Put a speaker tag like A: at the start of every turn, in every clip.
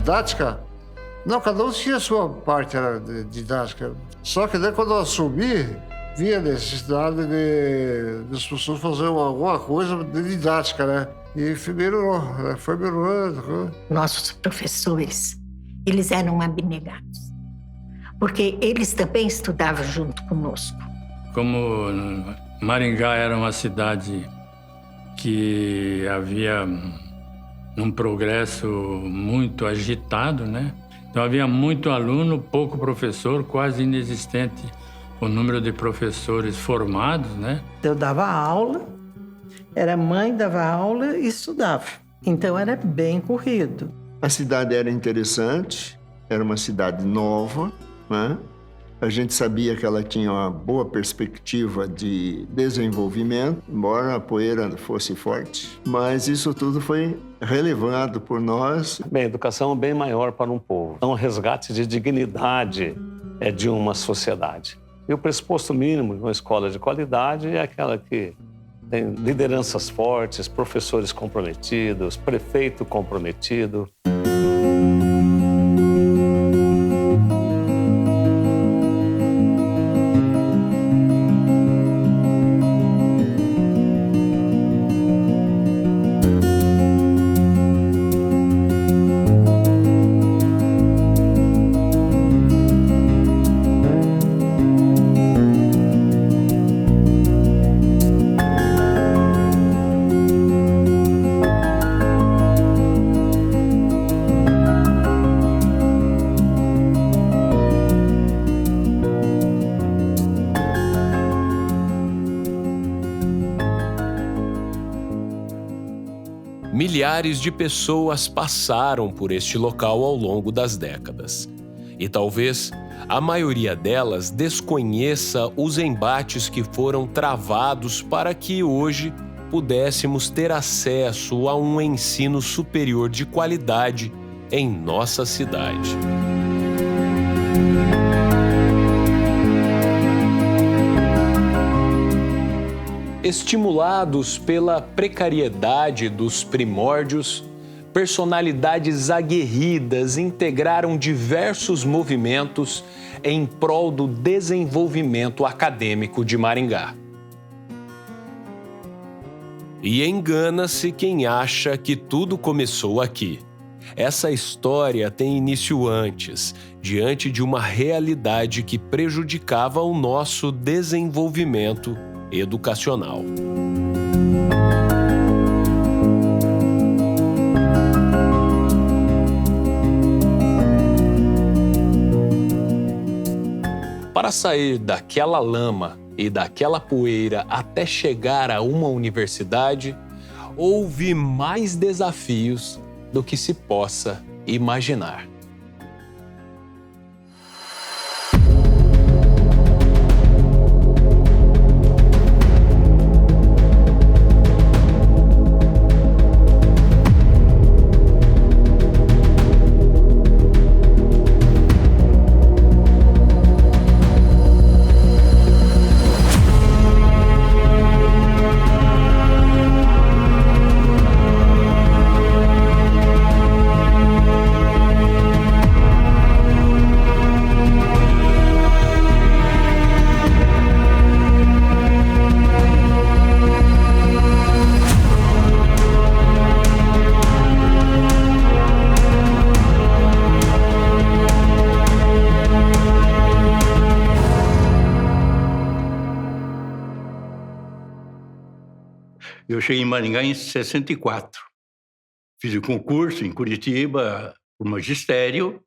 A: didática, não, cada um tinha a sua parte didática. Só que daí quando eu assumi, via a necessidade das pessoas fazerem alguma coisa de didática, né? E foi melhorando.
B: Nossos professores, eles eram abnegados, porque eles também estudavam junto conosco.
C: Como Maringá era uma cidade que havia um progresso muito agitado, né? Então havia muito aluno, pouco professor, quase inexistente o número de professores formados, né?
D: Eu dava aula, era mãe, dava aula e estudava. Então era bem corrido.
E: A cidade era interessante, era uma cidade nova, né? A gente sabia que ela tinha uma boa perspectiva de desenvolvimento, embora a poeira fosse forte. Mas isso tudo foi relevado por nós.
F: Bem, a educação é bem maior para um povo. É um resgate de dignidade de uma sociedade. E o pressuposto mínimo de uma escola de qualidade é aquela que tem lideranças fortes, professores comprometidos, prefeito comprometido.
G: Milhares de pessoas passaram por este local ao longo das décadas. E talvez a maioria delas desconheça os embates que foram travados para que hoje pudéssemos ter acesso a um ensino superior de qualidade em nossa cidade. Estimulados pela precariedade dos primórdios, personalidades aguerridas integraram diversos movimentos em prol do desenvolvimento acadêmico de Maringá. E engana-se quem acha que tudo começou aqui. Essa história tem início antes, diante de uma realidade que prejudicava o nosso desenvolvimento educacional. Para sair daquela lama e daquela poeira até chegar a uma universidade, houve mais desafios do que se possa imaginar.
H: Eu cheguei em Maringá em 64. Fiz o concurso em Curitiba, por magistério,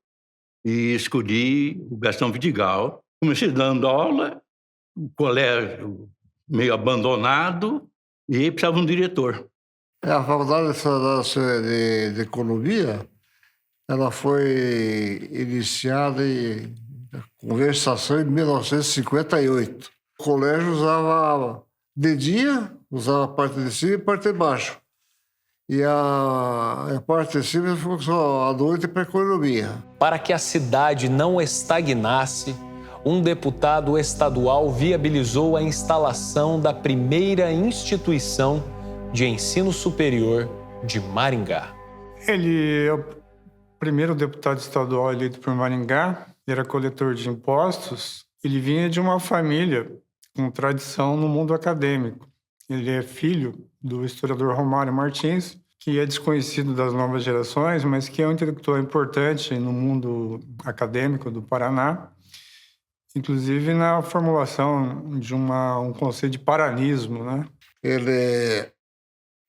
H: e escolhi o Gastão Vidigal. Comecei dando aula, o colégio meio abandonado, e precisava de um diretor.
A: A Faculdade Federal de Economia, ela foi iniciada em conversação em 1958. O colégio usava de dia, usava a parte de cima e a parte de baixo. E a parte de cima foi só à noite para a economia.
G: Para que a cidade não estagnasse, um deputado estadual viabilizou a instalação da primeira instituição de ensino superior de Maringá.
I: Ele primeiro deputado estadual eleito por Maringá, era coletor de impostos. Ele vinha de uma família com tradição no mundo acadêmico. Ele é filho do historiador Romário Martins, que é desconhecido das novas gerações, mas que é um intelectual importante no mundo acadêmico do Paraná, inclusive na formulação de um conceito de paranismo, né?
A: Ele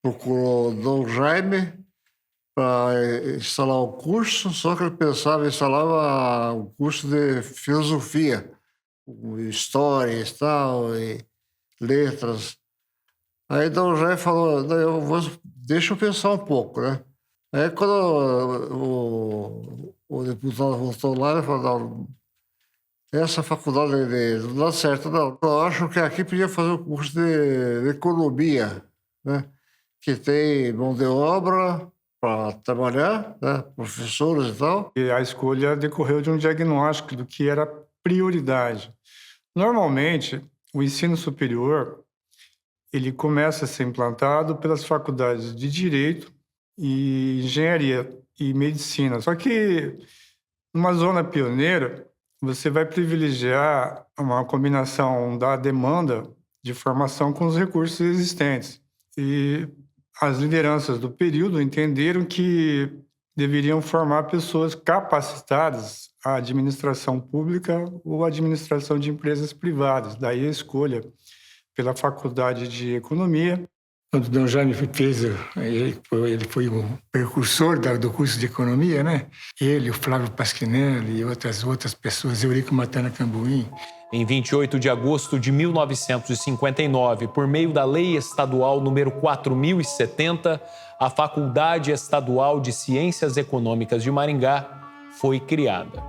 A: procurou Dom Jaime para instalar o curso, só que ele pensava em instalar um curso de filosofia, história e tal, e letras. Aí Dom Jaime falou, deixa eu pensar um pouco, né? Aí quando o deputado voltou lá, ele falou, não, essa faculdade não dá certo, não. Eu acho que aqui podia fazer um curso de economia, né? Que tem mão de obra para trabalhar, né? Professores e tal.
I: E a escolha decorreu de um diagnóstico do que era prioridade. Normalmente, o ensino superior ele começa a ser implantado pelas faculdades de Direito e Engenharia e Medicina. Só que, numa zona pioneira, você vai privilegiar uma combinação da demanda de formação com os recursos existentes. E as lideranças do período entenderam que deveriam formar pessoas capacitadas à administração pública ou à administração de empresas privadas. Daí a escolha pela Faculdade de Economia.
J: Quando o Dom Jaime fez, ele foi o precursor do curso de Economia, né? Ele, o Flávio Pasquinelli e outras pessoas, Eurico Matana Cambuim.
G: Em 28 de agosto de 1959, por meio da Lei Estadual número 4070, a Faculdade Estadual de Ciências Econômicas de Maringá foi criada.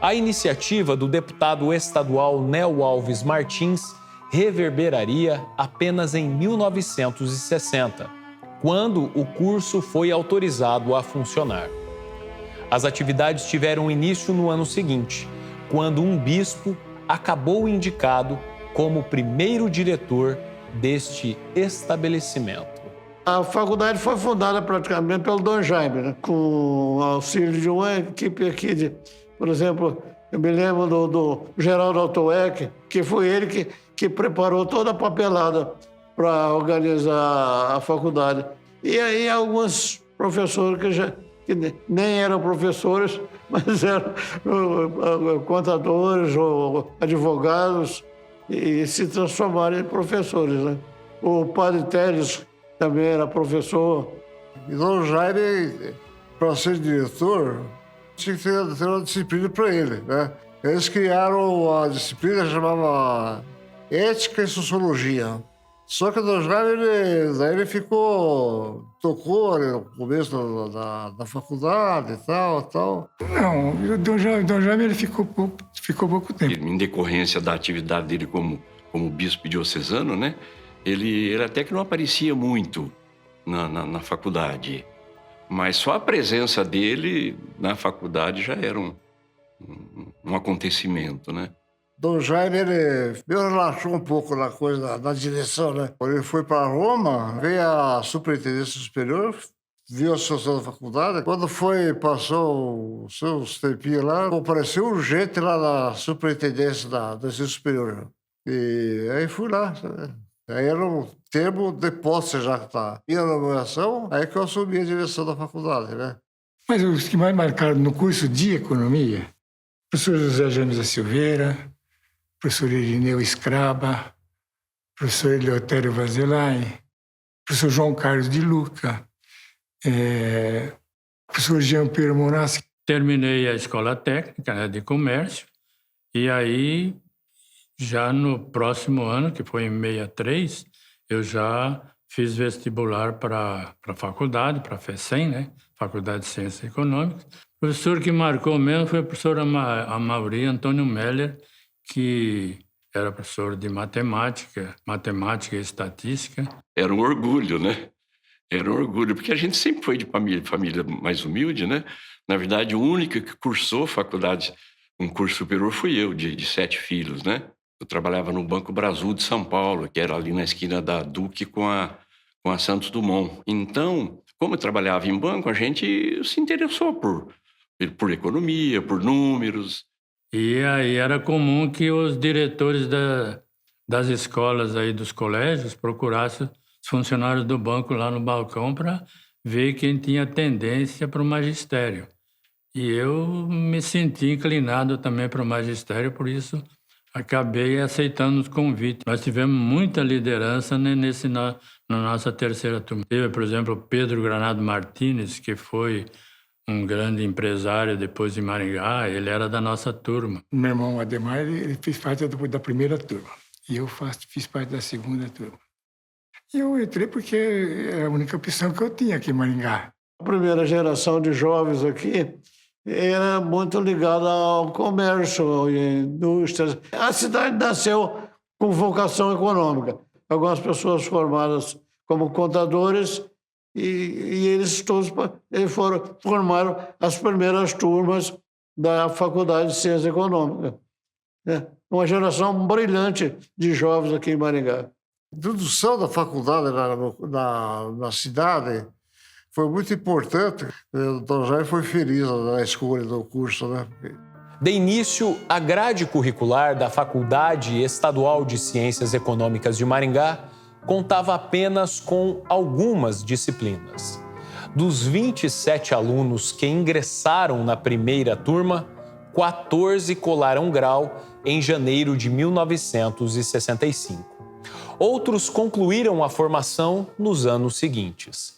G: A iniciativa do deputado estadual Nel Alves Martins reverberaria apenas em 1960, quando o curso foi autorizado a funcionar. As atividades tiveram início no ano seguinte, quando um bispo acabou indicado como primeiro diretor deste estabelecimento.
K: A faculdade foi fundada praticamente pelo Dom Jaime, né? Com o auxílio de uma equipe aqui, por exemplo, eu me lembro do Geraldo Altoeck, que foi ele que preparou toda a papelada para organizar a faculdade. E aí alguns professores que nem eram professores, mas eram contadores ou advogados e se transformaram em professores, né? O padre Teles também era professor.
A: E Dom Jaime, para ser diretor, tinha que ter uma disciplina para ele, né? Eles criaram a disciplina que chamava Ética e Sociologia. Só que o Dom Jaime, ele tocou no começo da faculdade e tal.
J: Não, o Dom Jaime ele ficou pouco tempo.
L: Em decorrência da atividade dele como bispo diocesano, né? Ele até que não aparecia muito na faculdade. Mas só a presença dele na faculdade já era um acontecimento, né?
A: Dom Jaime, ele me relaxou um pouco na coisa da direção, né? Quando ele foi para Roma, veio a superintendência superior, viu a situação da faculdade. Quando passou os seus tempinhos lá, apareceu urgente lá na superintendência do ensino superior. E aí fui lá. Aí era um termo de posse já que tá. E a nomeação, aí que eu assumi a direção da faculdade, né?
J: Mas os que mais marcaram no curso de Economia, professor José James da Silveira, professor Irineu Scraba, professor Eleutério Vazelay, professor João Carlos de Luca, professor Jean Pierre Monassi.
C: Terminei a escola técnica, né, de comércio, e aí, já no próximo ano, que foi em 63, eu já fiz vestibular para a faculdade, para a FECEM, né, Faculdade de Ciências Econômicas. O professor que marcou mesmo foi o professor Amaury Antônio Meller, que era professor de matemática e estatística.
L: Era um orgulho, né? Era um orgulho, porque a gente sempre foi de família mais humilde, né? Na verdade, o único que cursou faculdade, um curso superior, fui eu, de 7 filhos, né? Eu trabalhava no Banco Brasil de São Paulo, que era ali na esquina da Duque com a Santos Dumont. Então, como eu trabalhava em banco, a gente se interessou por economia, por números.
C: E aí era comum que os diretores das escolas aí, dos colégios, procurassem os funcionários do banco lá no balcão para ver quem tinha tendência para o magistério. E eu me senti inclinado também para o magistério, por isso acabei aceitando os convites. Nós tivemos muita liderança na nossa terceira turma. Teve, por exemplo, Pedro Granado Martínez, que foi um grande empresário depois de Maringá, ele era da nossa turma.
J: O meu irmão Ademar, ele fez parte da primeira turma. E eu fiz parte da segunda turma. E eu entrei porque era a única opção que eu tinha aqui em Maringá.
K: A primeira geração de jovens aqui era muito ligada ao comércio, à indústria. A cidade nasceu com vocação econômica. Algumas pessoas formadas como contadores e eles todos formaram as primeiras turmas da Faculdade de Ciência Econômica. Uma geração brilhante de jovens aqui em Maringá.
A: A introdução da faculdade na cidade foi muito importante. O Dr. Jair foi feliz na escolha do curso, né?
G: De início, a grade curricular da Faculdade Estadual de Ciências Econômicas de Maringá contava apenas com algumas disciplinas. Dos 27 alunos que ingressaram na primeira turma, 14 colaram grau em janeiro de 1965. Outros concluíram a formação nos anos seguintes.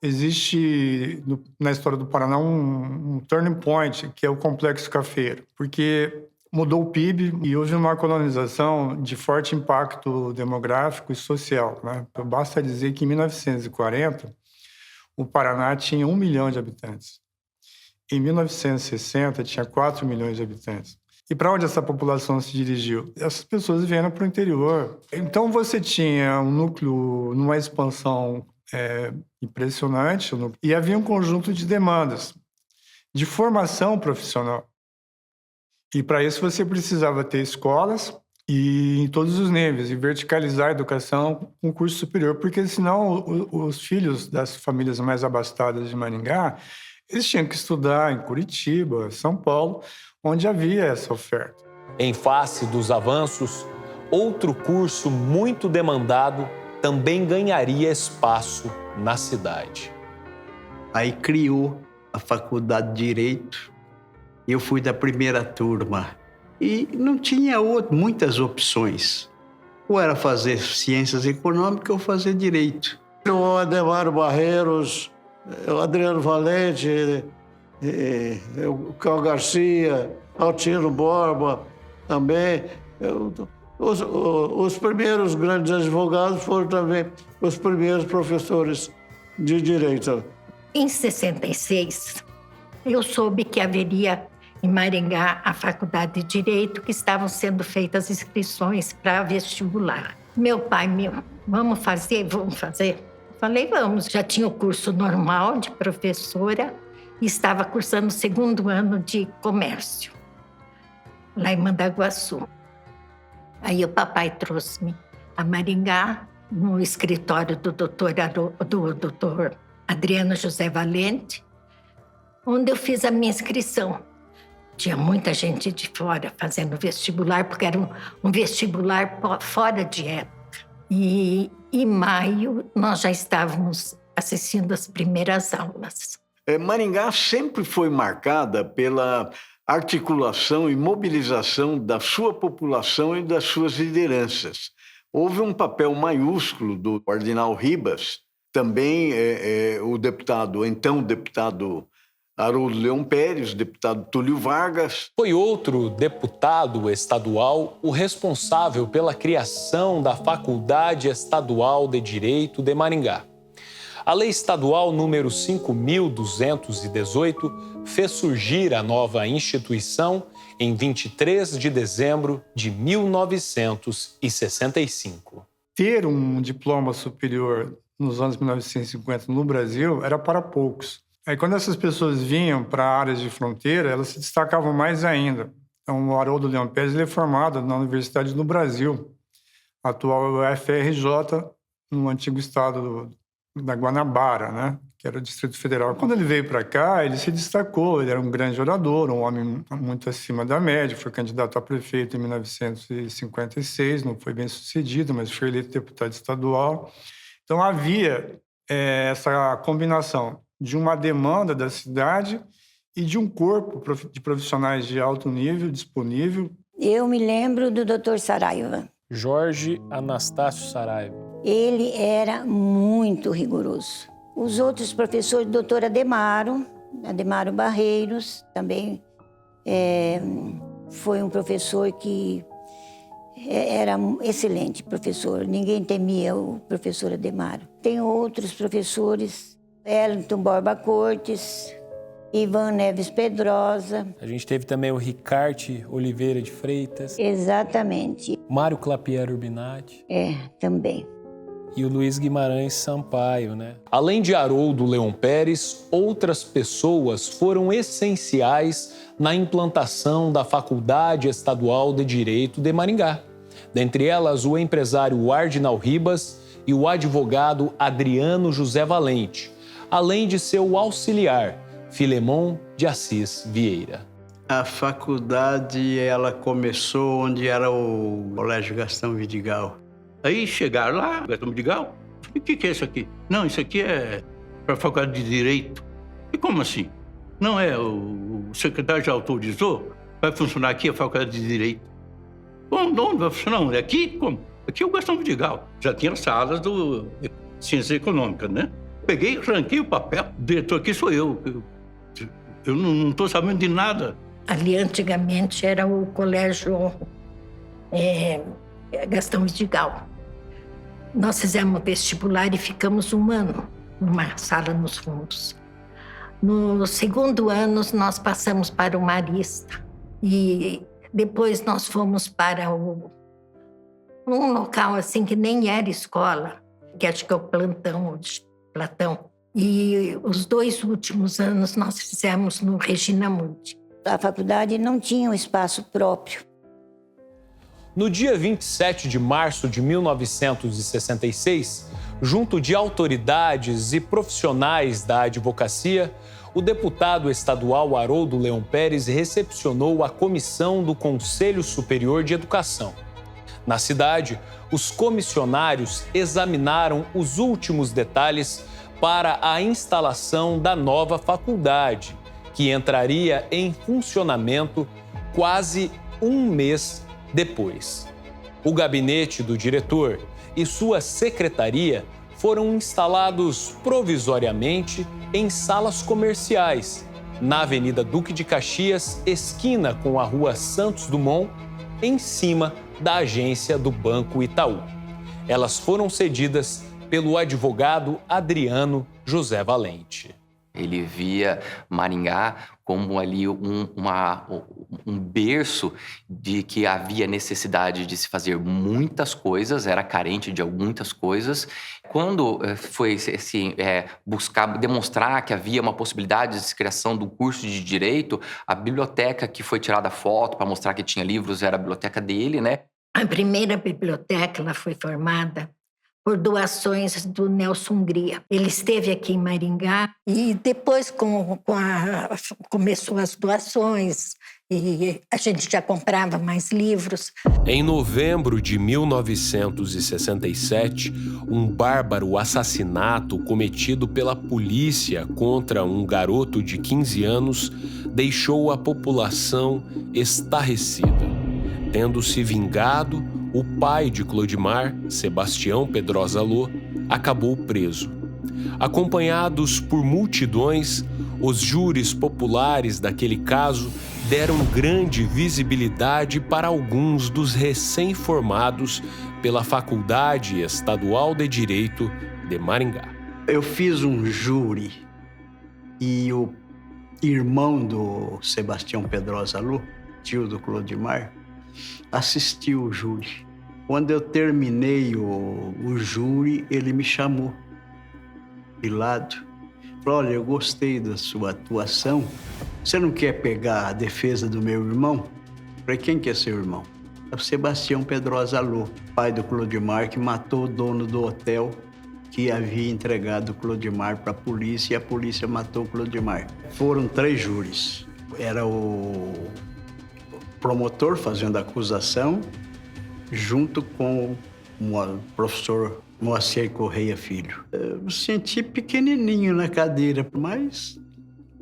I: Existe na história do Paraná um turning point, que é o Complexo Cafeiro, porque mudou o PIB e houve uma colonização de forte impacto demográfico e social, né? Basta dizer que em 1940 o Paraná tinha 1 milhão de habitantes. Em 1960 tinha 4 milhões de habitantes. E para onde essa população se dirigiu? Essas pessoas vieram para o interior. Então você tinha um núcleo numa expansão impressionante e havia um conjunto de demandas de formação profissional. E para isso você precisava ter escolas e em todos os níveis, e verticalizar a educação com curso superior, porque senão os filhos das famílias mais abastadas de Maringá, eles tinham que estudar em Curitiba, São Paulo, onde havia essa oferta.
G: Em face dos avanços, outro curso muito demandado também ganharia espaço na cidade.
M: Aí criou a Faculdade de Direito. Eu fui da primeira turma e não tinha muitas opções. Ou era fazer ciências econômicas ou fazer direito.
K: O Ademar Barreiros, o Adriano Valente, o Carl Garcia, Altino Borba também. Os primeiros grandes advogados foram também os primeiros professores de direito.
B: Em 66, eu soube que haveria em Maringá a Faculdade de Direito, que estavam sendo feitas inscrições para vestibular. Meu pai, vamos fazer? Falei, vamos. Já tinha o curso normal de professora e estava cursando o 2º ano de comércio, lá em Mandaguaçu. Aí o papai trouxe-me a Maringá, no escritório do doutor Adriano José Valente, onde eu fiz a minha inscrição. Tinha muita gente de fora fazendo vestibular, porque era um vestibular fora de época. E em maio nós já estávamos assistindo as primeiras aulas.
M: Maringá sempre foi marcada pela articulação e mobilização da sua população e das suas lideranças. Houve um papel maiúsculo do Cardinal Ribas, também o deputado Haroldo Leão Pérez, deputado Túlio Vargas.
G: Foi outro deputado estadual o responsável pela criação da Faculdade Estadual de Direito de Maringá. A Lei Estadual número 5.218 fez surgir a nova instituição em 23 de dezembro de 1965.
I: Ter um diploma superior nos anos 1950 no Brasil era para poucos. Aí, quando essas pessoas vinham para áreas de fronteira, elas se destacavam mais ainda. Então, o Haroldo Leão Pérez ele é formado na Universidade do Brasil, atual UFRJ, no antigo estado da Guanabara, né? que era o Distrito Federal. Quando ele veio para cá, ele se destacou, ele era um grande orador, um homem muito acima da média, foi candidato a prefeito em 1956, não foi bem sucedido, mas foi eleito deputado estadual. Então havia essa combinação de uma demanda da cidade e de um corpo de profissionais de alto nível disponível.
N: Eu me lembro do Dr. Saraiva.
O: Jorge Anastácio Saraiva.
N: Ele era muito rigoroso. Os outros professores, o doutor Ademaro Barreiros, também foi um professor que era excelente professor. Ninguém temia o professor Ademaro. Tem outros professores, Wellington Borba Cortes, Ivan Neves Pedrosa.
O: A gente teve também o Ricarte Oliveira de Freitas.
N: Exatamente.
O: Mário Clapiero Urbinati.
N: Também.
O: E o Luiz Guimarães Sampaio, né?
G: Além de Haroldo Leão Pérez, outras pessoas foram essenciais na implantação da Faculdade Estadual de Direito de Maringá. Dentre elas, o empresário Ardinal Ribas e o advogado Adriano José Valente, além de seu auxiliar, Filemon de Assis Vieira.
M: A faculdade, ela começou onde era o Colégio Gastão Vidigal.
H: Aí chegaram lá, Gastão Vidigal, o que é isso aqui? Não, isso aqui é para a Faculdade de Direito. E como assim? Não é, o secretário já autorizou, vai funcionar aqui a Faculdade de Direito. Bom, onde vai funcionar? Aqui? Como? Aqui é o Gastão Vidigal. Já tinha salas do Ciências Econômicas, né? Peguei, arranquei o papel, o diretor aqui sou eu. Eu não estou sabendo de nada.
B: Ali, antigamente, era o Colégio Gastão Vidigal. Nós fizemos vestibular e ficamos 1 ano numa sala nos fundos. No segundo ano, nós passamos para o Marista. E depois nós fomos para um local assim que nem era escola, que acho que é o Platão. E os 2 últimos anos nós fizemos no Regina Mundi.
N: A faculdade não tinha um espaço próprio.
G: No dia 27 de março de 1966, junto de autoridades e profissionais da advocacia, o deputado estadual Haroldo Leão Pérez recepcionou a comissão do Conselho Superior de Educação. Na cidade, os comissionários examinaram os últimos detalhes para a instalação da nova faculdade, que entraria em funcionamento quase 1 mês depois. O gabinete do diretor e sua secretaria foram instalados provisoriamente em salas comerciais, na Avenida Duque de Caxias, esquina com a Rua Santos Dumont, em cima da agência do Banco Itaú. Elas foram cedidas pelo advogado Adriano José Valente.
P: Ele via Maringá como ali um berço de que havia necessidade de se fazer muitas coisas, era carente de muitas coisas. Quando foi assim, buscar demonstrar que havia uma possibilidade de criação do curso de Direito, a biblioteca que foi tirada foto para mostrar que tinha livros era a biblioteca dele, né?
B: A primeira biblioteca ela foi formada por doações do Nelson Hungria. Ele esteve aqui em Maringá e depois começou as doações e a gente já comprava mais livros.
G: Em novembro de 1967, um bárbaro assassinato cometido pela polícia contra um garoto de 15 anos deixou a população estarrecida. Tendo se vingado, o pai de Clodimar, Sebastião Pedrosa Lô, acabou preso. Acompanhados por multidões, os júris populares daquele caso deram grande visibilidade para alguns dos recém-formados pela Faculdade Estadual de Direito de Maringá.
M: Eu fiz um júri e o irmão do Sebastião Pedrosa Lô, tio do Clodimar, assistiu o júri. Quando eu terminei o júri, ele me chamou de lado. Falou, olha, eu gostei da sua atuação. Você não quer pegar a defesa do meu irmão? Falei, quem que é seu irmão? É o Sebastião Pedrosa Lô, pai do Clodimar, que matou o dono do hotel que havia entregado o Clodimar para a polícia e a polícia matou o Clodimar. Foram 3 júris. Era o promotor fazendo a acusação, junto com o professor Moacir Correia Filho. Eu me senti pequenininho na cadeira, mas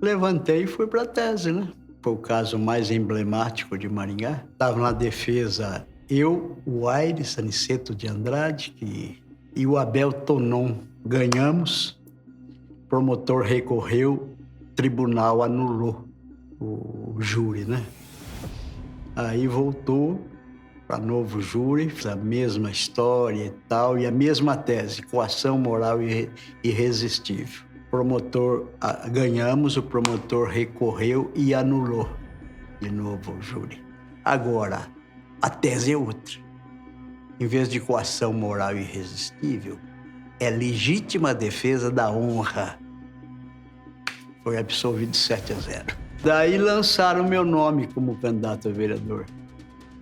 M: levantei e fui para a tese, né? Foi o caso mais emblemático de Maringá. Estava na defesa eu, o Aires Aniceto de Andrade e o Abel Tonon. Ganhamos, o promotor recorreu, o tribunal anulou o júri, né? Aí voltou para novo júri, a mesma história e tal, e a mesma tese, coação moral irresistível. Ganhamos, o promotor recorreu e anulou de novo o júri. Agora, a tese é outra. Em vez de coação moral irresistível, é legítima defesa da honra. Foi absolvido 7-0. Daí lançaram meu nome como candidato a vereador.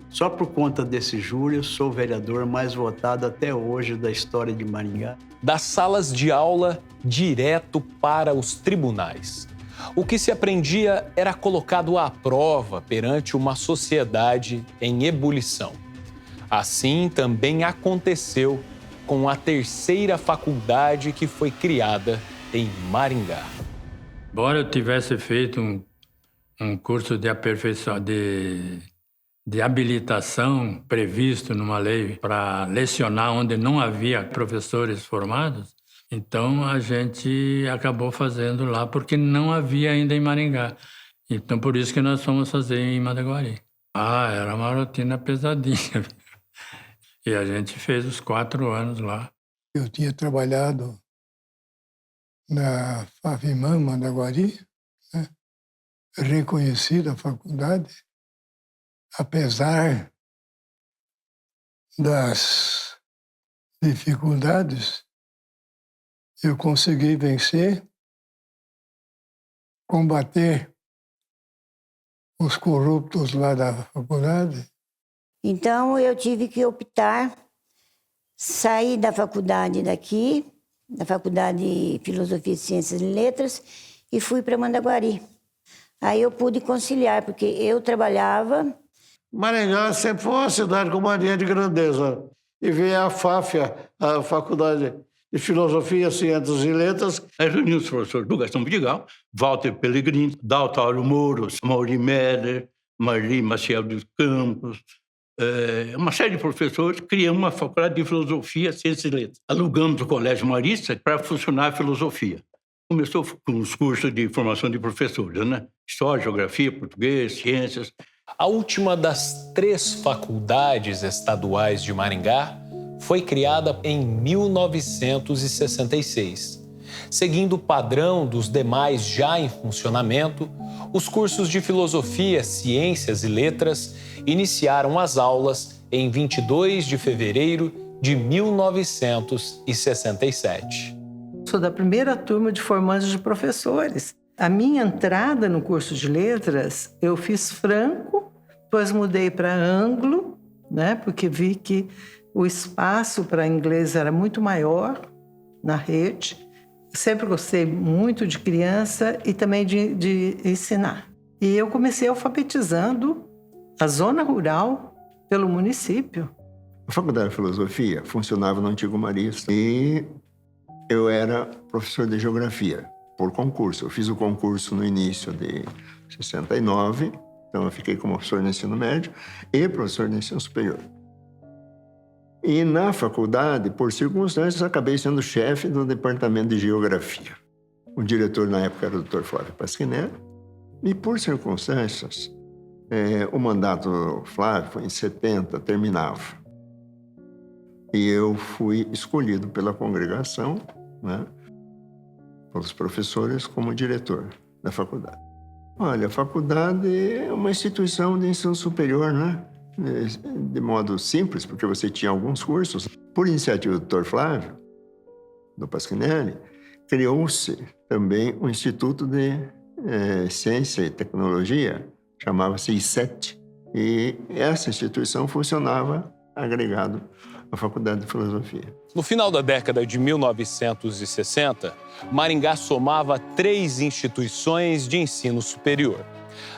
M: Só por conta desse júri, eu sou o vereador mais votado até hoje da história de Maringá.
G: Das salas de aula direto para os tribunais. O que se aprendia era colocado à prova perante uma sociedade em ebulição. Assim também aconteceu com a 3ª faculdade que foi criada em Maringá.
C: Embora eu tivesse feito um curso de aperfeiçoamento, de habilitação previsto numa lei para lecionar onde não havia professores formados, então a gente acabou fazendo lá porque não havia ainda em Maringá. Então por isso que nós fomos fazer em Madaguari. Era uma rotina pesadinha. E a gente fez os 4 anos lá.
J: Eu tinha trabalhado na Favimam, Madaguari, né? Reconhecida a faculdade, apesar das dificuldades, eu consegui vencer, combater os corruptos lá da faculdade.
N: Então, eu tive que optar, sair da faculdade daqui, da Faculdade de Filosofia, Ciências e Letras, e fui para Mandaguari. Aí eu pude conciliar, porque eu trabalhava...
K: Maringá sempre foi uma cidade com mania de grandeza. E veio a FAFIA, a Faculdade de Filosofia, Ciências e Letras.
H: Aí reuniu os professores do Gastão Vidigal, Walter Pellegrini, Daltauro Mouros, Mauri Meder, Marli Maciel dos Campos, uma série de professores, criamos uma Faculdade de Filosofia, Ciências e Letras. Alugamos o Colégio Marista para funcionar a filosofia. Começou com os cursos de formação de professores, né? História, Geografia, Português, Ciências.
G: A última das 3 faculdades estaduais de Maringá foi criada em 1966. Seguindo o padrão dos demais já em funcionamento, os cursos de Filosofia, Ciências e Letras iniciaram as aulas em 22 de fevereiro de 1967.
D: Sou da primeira turma de formandos de professores. A minha entrada no curso de letras, eu fiz franco, depois mudei para anglo, né, porque vi que o espaço para inglês era muito maior na rede. Sempre gostei muito de criança e também de ensinar. E eu comecei alfabetizando a zona rural pelo município.
E: A Faculdade de Filosofia funcionava no antigo Marista e eu era professor de Geografia, por concurso. Eu fiz o concurso no início de 69, então eu fiquei como professor de ensino médio e professor de ensino superior. E na faculdade, por circunstâncias, acabei sendo chefe do departamento de Geografia. O diretor na época era o Dr. Flávio Pasquinelli e por circunstâncias, o mandato do Flávio foi em 70, terminava. E eu fui escolhido pela congregação, né, pelos professores, como diretor da faculdade. Olha, a faculdade é uma instituição de ensino superior, né? De modo simples, porque você tinha alguns cursos. Por iniciativa do Dr. Flávio, do Pasquinelli, criou-se também um Instituto de Ciência e Tecnologia, chamava-se ICET. E essa instituição funcionava agregado a Faculdade de Filosofia.
G: No final da década de 1960, Maringá somava 3 instituições de ensino superior: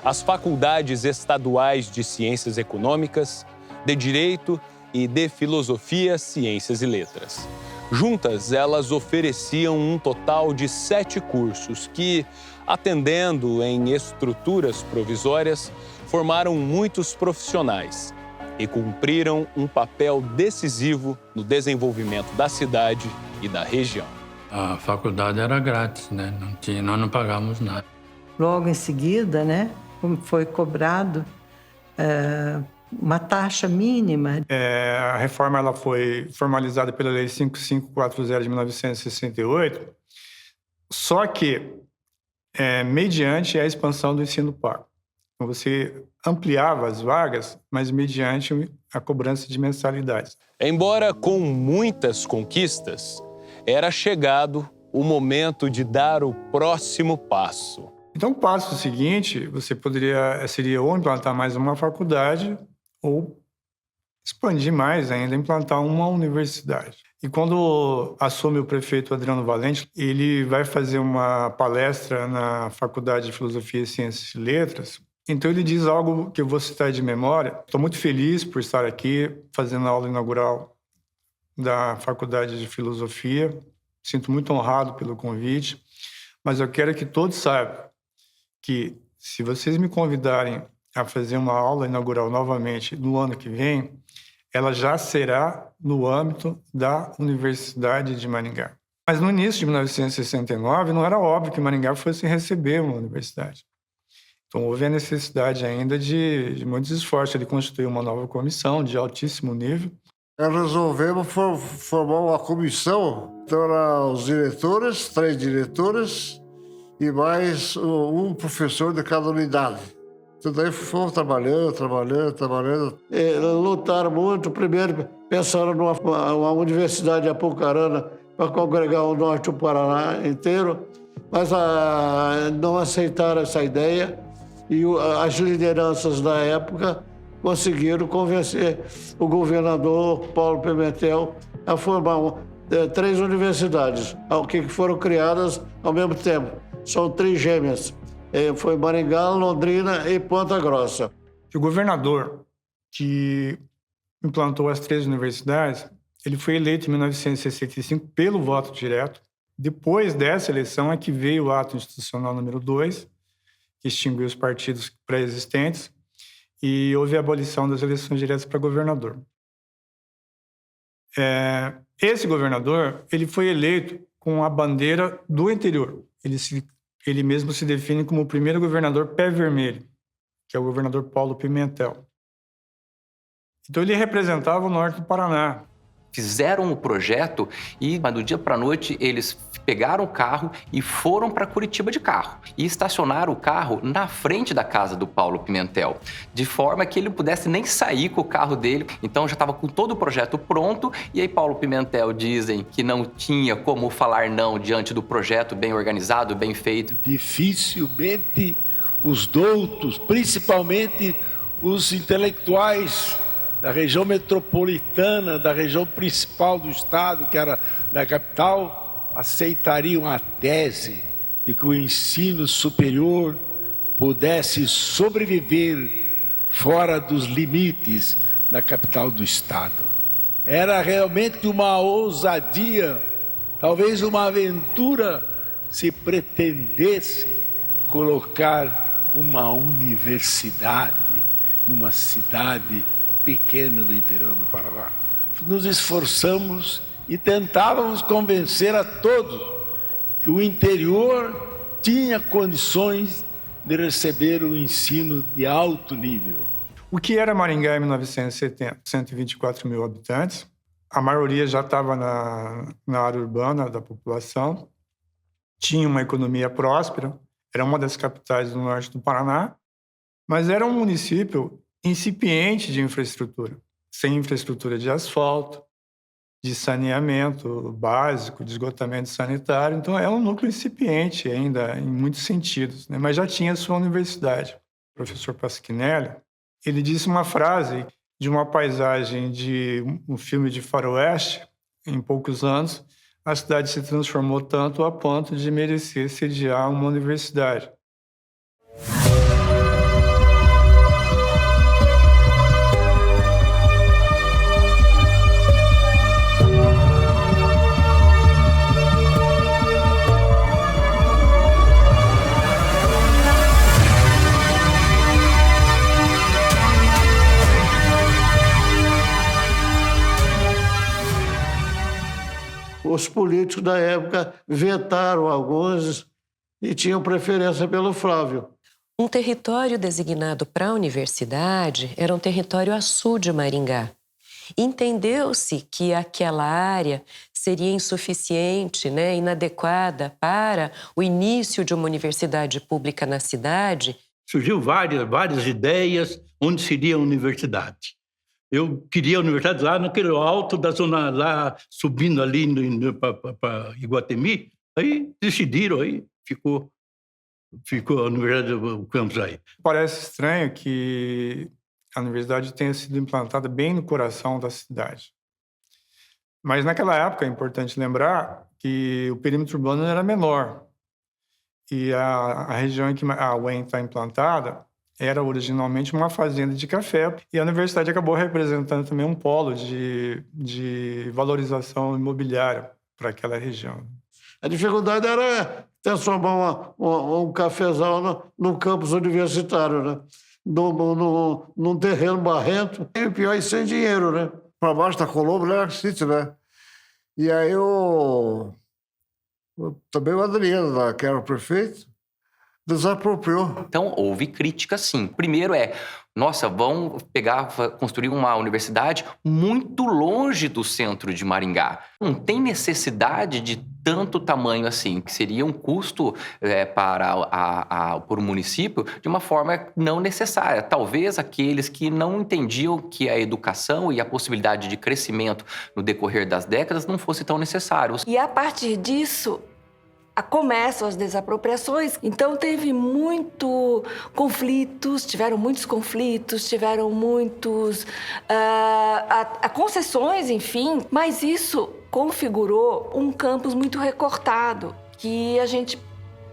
G: as faculdades estaduais de Ciências Econômicas, de Direito e de Filosofia, Ciências e Letras. Juntas, elas ofereciam um total de 7 cursos que, atendendo em estruturas provisórias, formaram muitos profissionais e cumpriram um papel decisivo no desenvolvimento da cidade e da região.
C: A faculdade era grátis, né? Nós não pagávamos nada.
D: Logo em seguida, né, foi cobrado uma taxa mínima.
I: A reforma ela foi formalizada pela Lei 5540 de 1968, só que mediante a expansão do ensino pago. Então, você ampliava as vagas, mas mediante a cobrança de mensalidades.
G: Embora com muitas conquistas, era chegado o momento de dar o próximo passo.
I: Então, o passo seguinte, seria ou implantar mais uma faculdade ou expandir mais ainda, implantar uma universidade. E quando assume o prefeito Adriano Valente, ele vai fazer uma palestra na Faculdade de Filosofia, Ciências e Letras. Então, ele diz algo que eu vou citar de memória. Estou muito feliz por estar aqui fazendo a aula inaugural da Faculdade de Filosofia. Sinto muito honrado pelo convite, mas eu quero que todos saibam que, se vocês me convidarem a fazer uma aula inaugural novamente no ano que vem, ela já será no âmbito da Universidade de Maringá. Mas no início de 1969, não era óbvio que Maringá fosse receber uma universidade. Então, houve a necessidade ainda de muitos esforços. Ele constituiu uma nova comissão de altíssimo nível.
A: Resolvemos formar uma comissão. Então, eram os diretores, 3 diretores, e mais um professor de cada unidade. Então, daí fomos trabalhando.
K: Lutaram muito. Primeiro, pensaram numa universidade de Apucarana para congregar o norte do Paraná inteiro, mas não aceitaram essa ideia e as lideranças da época conseguiram convencer o governador Paulo Pimentel a formar 3 universidades, que foram criadas ao mesmo tempo. São trigêmeas. Foi Maringá, Londrina e Ponta Grossa.
I: O governador que implantou as 3 universidades, ele foi eleito em 1965 pelo voto direto. Depois dessa eleição é que veio o ato institucional número 2, que extinguiu os partidos pré-existentes, e houve a abolição das eleições diretas para governador. Esse governador, ele foi eleito com a bandeira do interior. Ele mesmo se define como o primeiro governador pé vermelho, que é o governador Paulo Pimentel. Então, ele representava o norte do Paraná.
P: Fizeram o projeto e, do dia para a noite, eles pegaram o carro e foram para Curitiba de carro. E estacionaram o carro na frente da casa do Paulo Pimentel, de forma que ele pudesse nem sair com o carro dele. Então, já estava com todo o projeto pronto. E aí, Paulo Pimentel dizem que não tinha como falar não diante do projeto bem organizado, bem feito.
Q: Dificilmente os doutos, principalmente os intelectuais da região metropolitana, da região principal do estado, que era da capital, aceitariam a tese de que o ensino superior pudesse sobreviver fora dos limites da capital do estado. Era realmente uma ousadia, talvez uma aventura, se pretendesse colocar uma universidade numa cidade pequena do interior do Paraná. Nos esforçamos e tentávamos convencer a todos que o interior tinha condições de receber um ensino de alto nível.
I: O que era Maringá em 1970? 124 mil habitantes. A maioria já estava na área urbana da população. Tinha uma economia próspera. Era uma das capitais do norte do Paraná. Mas era um município incipiente de infraestrutura, sem infraestrutura de asfalto, de saneamento básico, de esgotamento sanitário. Então, é um núcleo incipiente ainda, em muitos sentidos, né? Mas já tinha sua universidade. O professor Pasquinelli, ele disse uma frase de uma paisagem de um filme de faroeste, em poucos anos, a cidade se transformou tanto a ponto de merecer sediar uma universidade.
K: Os políticos da época vetaram alguns e tinham preferência pelo Flávio.
R: Um território designado para a universidade era um território a sul de Maringá. Entendeu-se que aquela área seria insuficiente, inadequada para o início de uma universidade pública na cidade.
H: Surgiu várias ideias onde seria a universidade. Eu queria a universidade lá naquele alto da zona, lá subindo ali para Iguatemi. Aí decidiram, aí ficou a universidade, o campus aí.
I: Parece estranho que a universidade tenha sido implantada bem no coração da cidade. Mas naquela época é importante lembrar que o perímetro urbano era menor. E a região em que a UEM está implantada era originalmente uma fazenda de café, e a universidade acabou representando também um polo de valorização imobiliária para aquela região.
K: A dificuldade era transformar um cafezal num campus universitário, né? Num terreno barrento, e pior, e sem dinheiro, né?
A: Para baixo da Colombo, era sítio, né? E aí também o Adriano, que era o prefeito, desapropriou.
P: Então, houve crítica, sim. Primeiro vão construir uma universidade muito longe do centro de Maringá. Não tem necessidade de tanto tamanho assim, que seria um custo para o município de uma forma não necessária. Talvez aqueles que não entendiam que a educação e a possibilidade de crescimento no decorrer das décadas não fosse tão necessários.
S: E a partir disso, começam as desapropriações, então tiveram muitos conflitos, tiveram muitos concessões, enfim, mas isso configurou um campus muito recortado, que a gente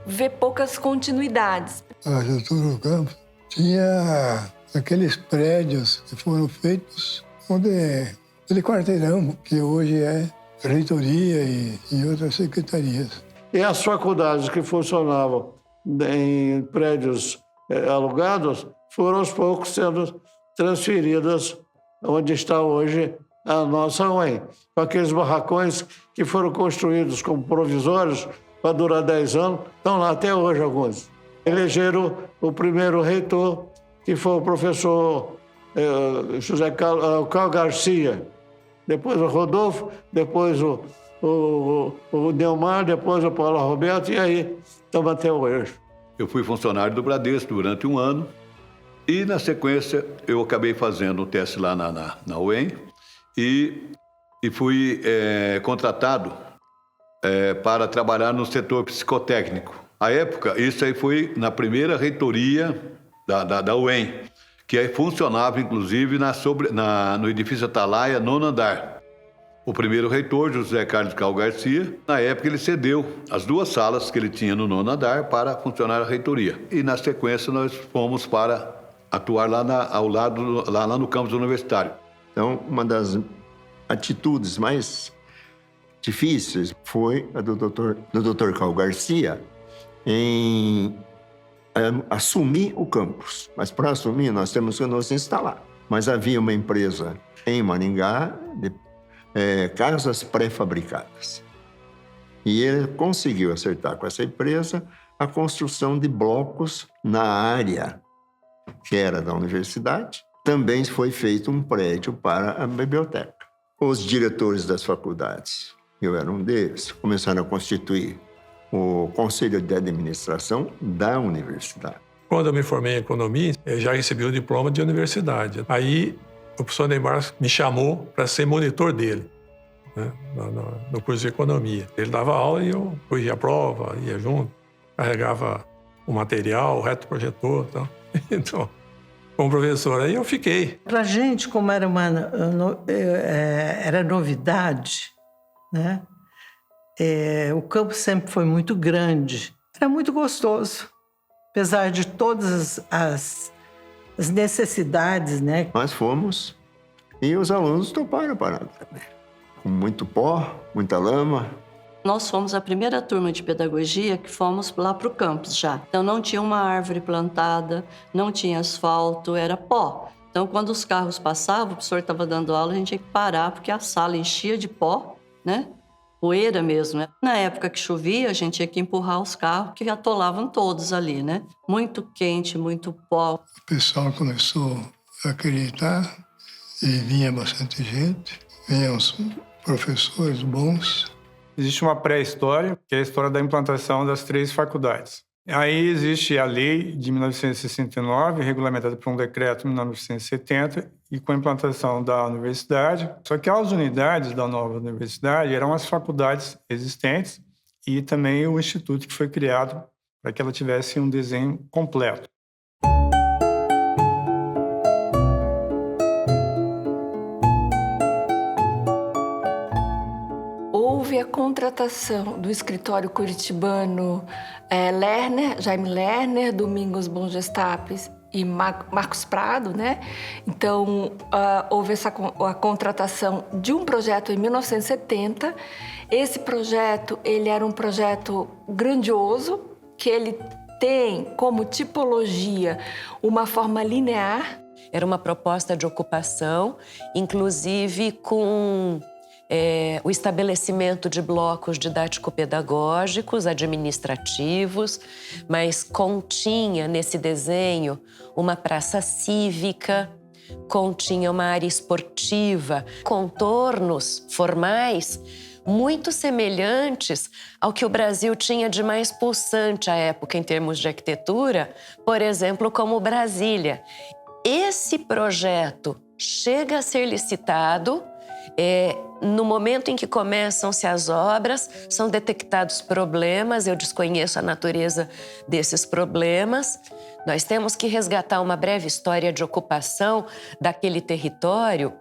S: vê poucas continuidades.
J: A estrutura do campus tinha aqueles prédios que foram feitos aquele quarteirão que hoje é reitoria e outras secretarias.
K: E as faculdades que funcionavam em prédios alugados foram aos poucos sendo transferidas onde está hoje a nossa UEM. Com aqueles barracões que foram construídos como provisórios para durar 10 anos, estão lá até hoje alguns. Elegeram o primeiro reitor, que foi o professor José Carlos Garcia, depois o Rodolfo, depois o Neumar, depois o Paulo Roberto, e aí estamos até hoje.
T: Eu fui funcionário do Bradesco durante 1 ano e, na sequência, eu acabei fazendo um teste lá na UEM e fui contratado para trabalhar no setor psicotécnico. À época, isso aí foi na primeira reitoria da UEM, que aí funcionava, inclusive, no edifício Atalaia, 9º andar. O primeiro reitor, José Carlos Garcia, na época ele cedeu as 2 salas que ele tinha no 9º andar para funcionar a reitoria. E, na sequência, nós fomos para atuar lá no campus universitário.
E: Então, uma das atitudes mais difíceis foi a do Dr. Carlos Garcia em assumir o campus. Mas, para assumir, nós temos que nos instalar. Mas havia uma empresa em Maringá de casas pré-fabricadas. E ele conseguiu acertar com essa empresa a construção de blocos na área que era da universidade. Também foi feito um prédio para a biblioteca. Os diretores das faculdades, eu era um deles, começaram a constituir o conselho de administração da universidade.
U: Quando eu me formei em economia, eu já recebi o diploma de universidade. Aí o professor Neymar me chamou para ser monitor dele, né, no curso de economia. Ele dava aula e eu corrigia a prova, ia junto, carregava o material, o retroprojetor e tal. Então, como professor. Aí eu fiquei.
D: Para a gente, como era era novidade, né? O campo sempre foi muito grande. Era muito gostoso, apesar de todas as necessidades, né?
E: Nós fomos e os alunos toparam a parada também. Com muito pó, muita lama.
F: Nós fomos a primeira turma de pedagogia que fomos lá para o campus já. Então não tinha uma árvore plantada, não tinha asfalto, era pó. Então quando os carros passavam, o professor estava dando aula, a gente tinha que parar porque a sala enchia de pó, né? Poeira mesmo, né? Na época que chovia, a gente tinha que empurrar os carros que atolavam todos ali, né? Muito quente, muito pó.
J: O pessoal começou a acreditar e vinha bastante gente, vinham os professores bons.
I: Existe uma pré-história, que é a história da implantação das 3 faculdades. Aí existe a lei de 1969, regulamentada por um decreto de 1970, e com a implantação da universidade. Só que as unidades da nova universidade eram as faculdades existentes e também o instituto que foi criado para que ela tivesse um desenho completo.
S: Houve a contratação do escritório curitibano Jaime Lerner, Domingos Bongestapes e Marcos Prado, né? Então, houve a contratação de um projeto em 1970. Esse projeto, ele era um projeto grandioso, que ele tem como tipologia uma forma linear.
R: Era uma proposta de ocupação, inclusive com o estabelecimento de blocos didático-pedagógicos, administrativos, mas continha nesse desenho uma praça cívica, continha uma área esportiva, contornos formais muito semelhantes ao que o Brasil tinha de mais pulsante à época em termos de arquitetura, por exemplo, como Brasília. Esse projeto chega a ser licitado. No momento em que começam-se as obras, são detectados problemas, eu desconheço a natureza desses problemas. Nós temos que resgatar uma breve história de ocupação daquele território,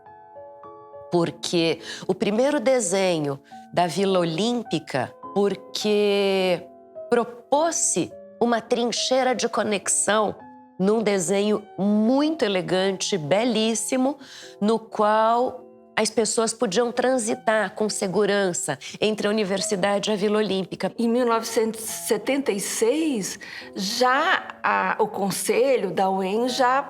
R: porque o primeiro desenho da Vila Olímpica, porque propôs-se uma trincheira de conexão num desenho muito elegante, belíssimo, no qual as pessoas podiam transitar com segurança entre a universidade e a Vila Olímpica.
S: Em 1976, o conselho da UEM já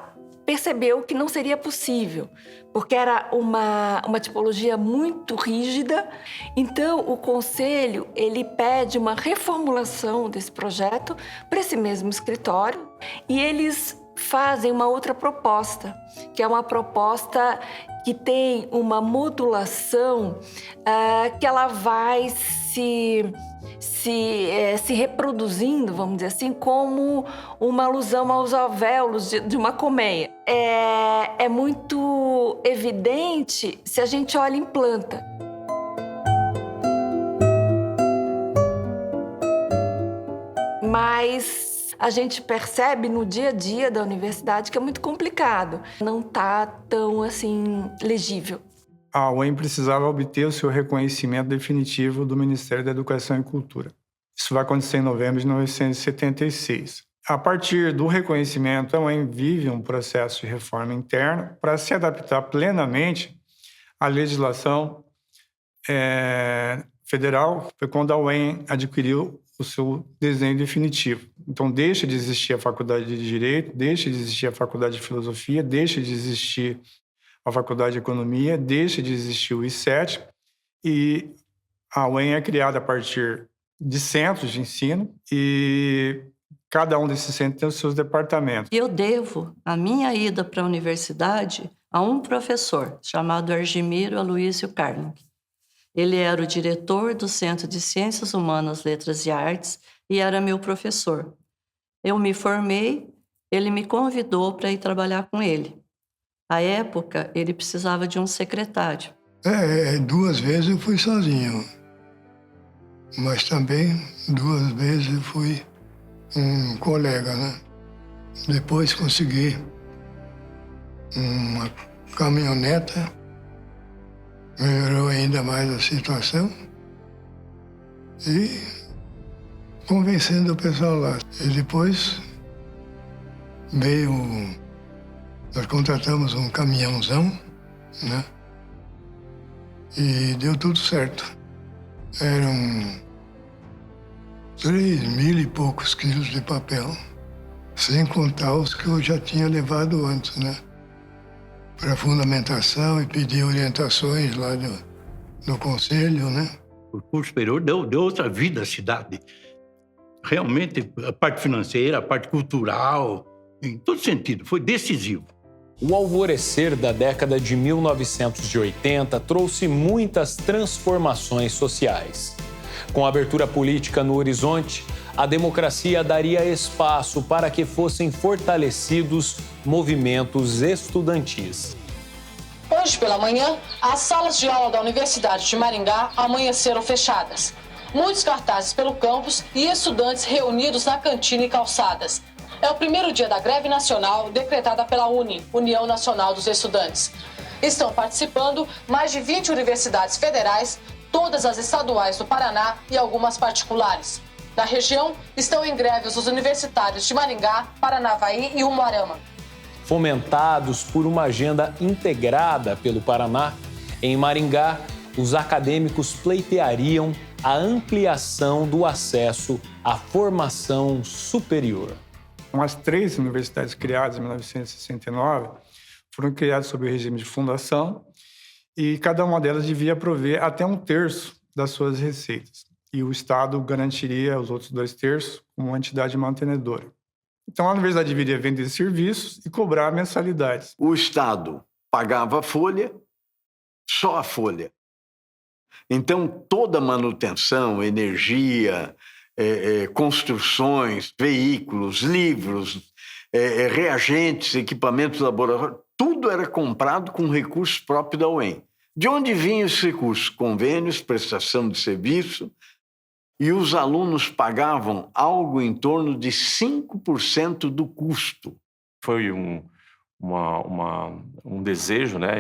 S: percebeu que não seria possível, porque era uma tipologia muito rígida. Então, o conselho ele pede uma reformulação desse projeto para esse mesmo escritório e eles fazem uma outra proposta, que é uma proposta que tem uma modulação que ela vai se reproduzindo, vamos dizer assim, como uma alusão aos alvéolos de uma colmeia. É muito evidente se a gente olha em planta. Mas a gente percebe no dia a dia da universidade que é muito complicado. Não está tão, assim, legível.
I: A UEM precisava obter o seu reconhecimento definitivo do Ministério da Educação e Cultura. Isso vai acontecer em novembro de 1976. A partir do reconhecimento, a UEM vive um processo de reforma interna para se adaptar plenamente à legislação federal. Foi quando a UEM adquiriu o seu desenho definitivo. Então, deixa de existir a Faculdade de Direito, deixa de existir a Faculdade de Filosofia, deixa de existir a Faculdade de Economia, deixa de existir o I7, e a UEM é criada a partir de centros de ensino, e cada um desses centros tem os seus departamentos.
F: Eu devo a minha ida para a universidade a um professor chamado Argimiro Aloysio Carling. Ele era o diretor do Centro de Ciências Humanas, Letras e Artes e era meu professor. Eu me formei, ele me convidou para ir trabalhar com ele. À época, ele precisava de um secretário.
J: 2 vezes eu fui sozinho, mas também 2 vezes eu fui um colega, né? Depois consegui uma caminhoneta, melhorou ainda mais a situação e convencendo o pessoal lá. E depois nós contratamos um caminhãozão, né? E deu tudo certo. Eram 3.000 e poucos quilos de papel, sem contar os que eu já tinha levado antes, né? Para fundamentação e pedir orientações lá do conselho, né?
H: O curso superior deu outra vida à cidade. Realmente, a parte financeira, a parte cultural, em todo sentido, foi decisivo.
O: O alvorecer da década de 1980 trouxe muitas transformações sociais. Com a abertura política no horizonte, a democracia daria espaço para que fossem fortalecidos movimentos estudantis.
L: Hoje pela manhã, as salas de aula da Universidade de Maringá amanheceram fechadas. Muitos cartazes pelo campus e estudantes reunidos na cantina e calçadas. É o primeiro dia da greve nacional decretada pela União Nacional dos Estudantes. Estão participando mais de 20 universidades federais, todas as estaduais do Paraná e algumas particulares. Na região, estão em greve os universitários de Maringá, Paranavaí e Umuarama.
O: Fomentados por uma agenda integrada pelo Paraná, em Maringá, os acadêmicos pleiteariam a ampliação do acesso à formação superior.
I: As 3 universidades criadas em 1969 foram criadas sob o regime de fundação e cada uma delas devia prover até 1/3 das suas receitas. E o Estado garantiria os outros 2/3 como uma entidade mantenedora. Então, a universidade deveria vender serviços e cobrar mensalidades.
M: O Estado pagava a folha, só a folha. Então, toda manutenção, energia, construções, veículos, livros, reagentes, equipamentos laboratórios, tudo era comprado com recursos próprios da UEM. De onde vinham esses recursos? Convênios, prestação de serviço, e os alunos pagavam algo em torno de 5% do custo.
V: Foi um desejo, né,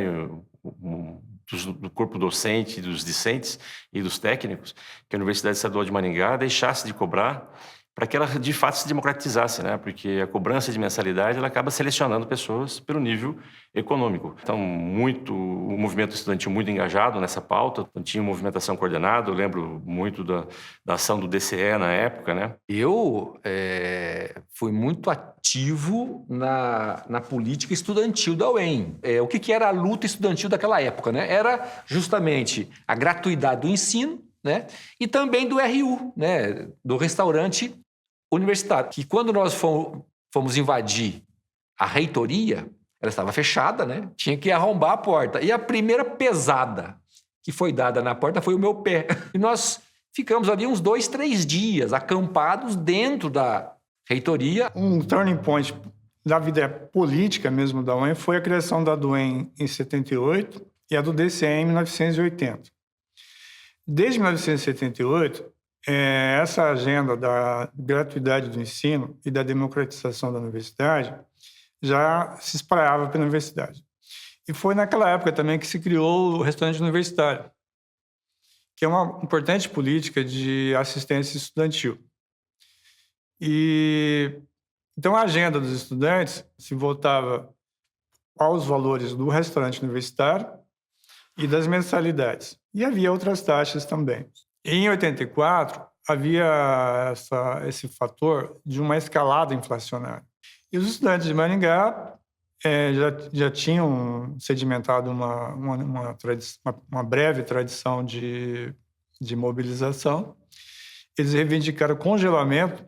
V: do corpo docente, dos discentes e dos técnicos, que a Universidade Estadual de Maringá deixasse de cobrar para que ela, de fato, se democratizasse, né? Porque a cobrança de mensalidade ela acaba selecionando pessoas pelo nível econômico. Então, o movimento estudantil muito engajado nessa pauta, tinha movimentação coordenada, eu lembro muito da ação do DCE na época, né?
W: Eu fui muito ativo na política estudantil da UEM. O que era a luta estudantil daquela época, né? Era justamente a gratuidade do ensino, né? E também do RU, né? Do restaurante universitário. Que quando nós fomos invadir a reitoria, ela estava fechada, né? Tinha que arrombar a porta. E a primeira pesada que foi dada na porta foi o meu pé. E nós ficamos ali uns 2, 3 dias acampados dentro da reitoria.
I: Um turning point da vida política mesmo da UEM foi a criação da DUEM em 78 e a do DCE em 1980. Desde 1978, essa agenda da gratuidade do ensino e da democratização da universidade já se espraiava pela universidade. E foi naquela época também que se criou o restaurante universitário, que é uma importante política de assistência estudantil. Então, a agenda dos estudantes se voltava aos valores do restaurante universitário e das mensalidades. E havia outras taxas também. Em 84, havia esse fator de uma escalada inflacionária. E os estudantes de Maringá já tinham sedimentado uma breve tradição de mobilização. Eles reivindicaram congelamento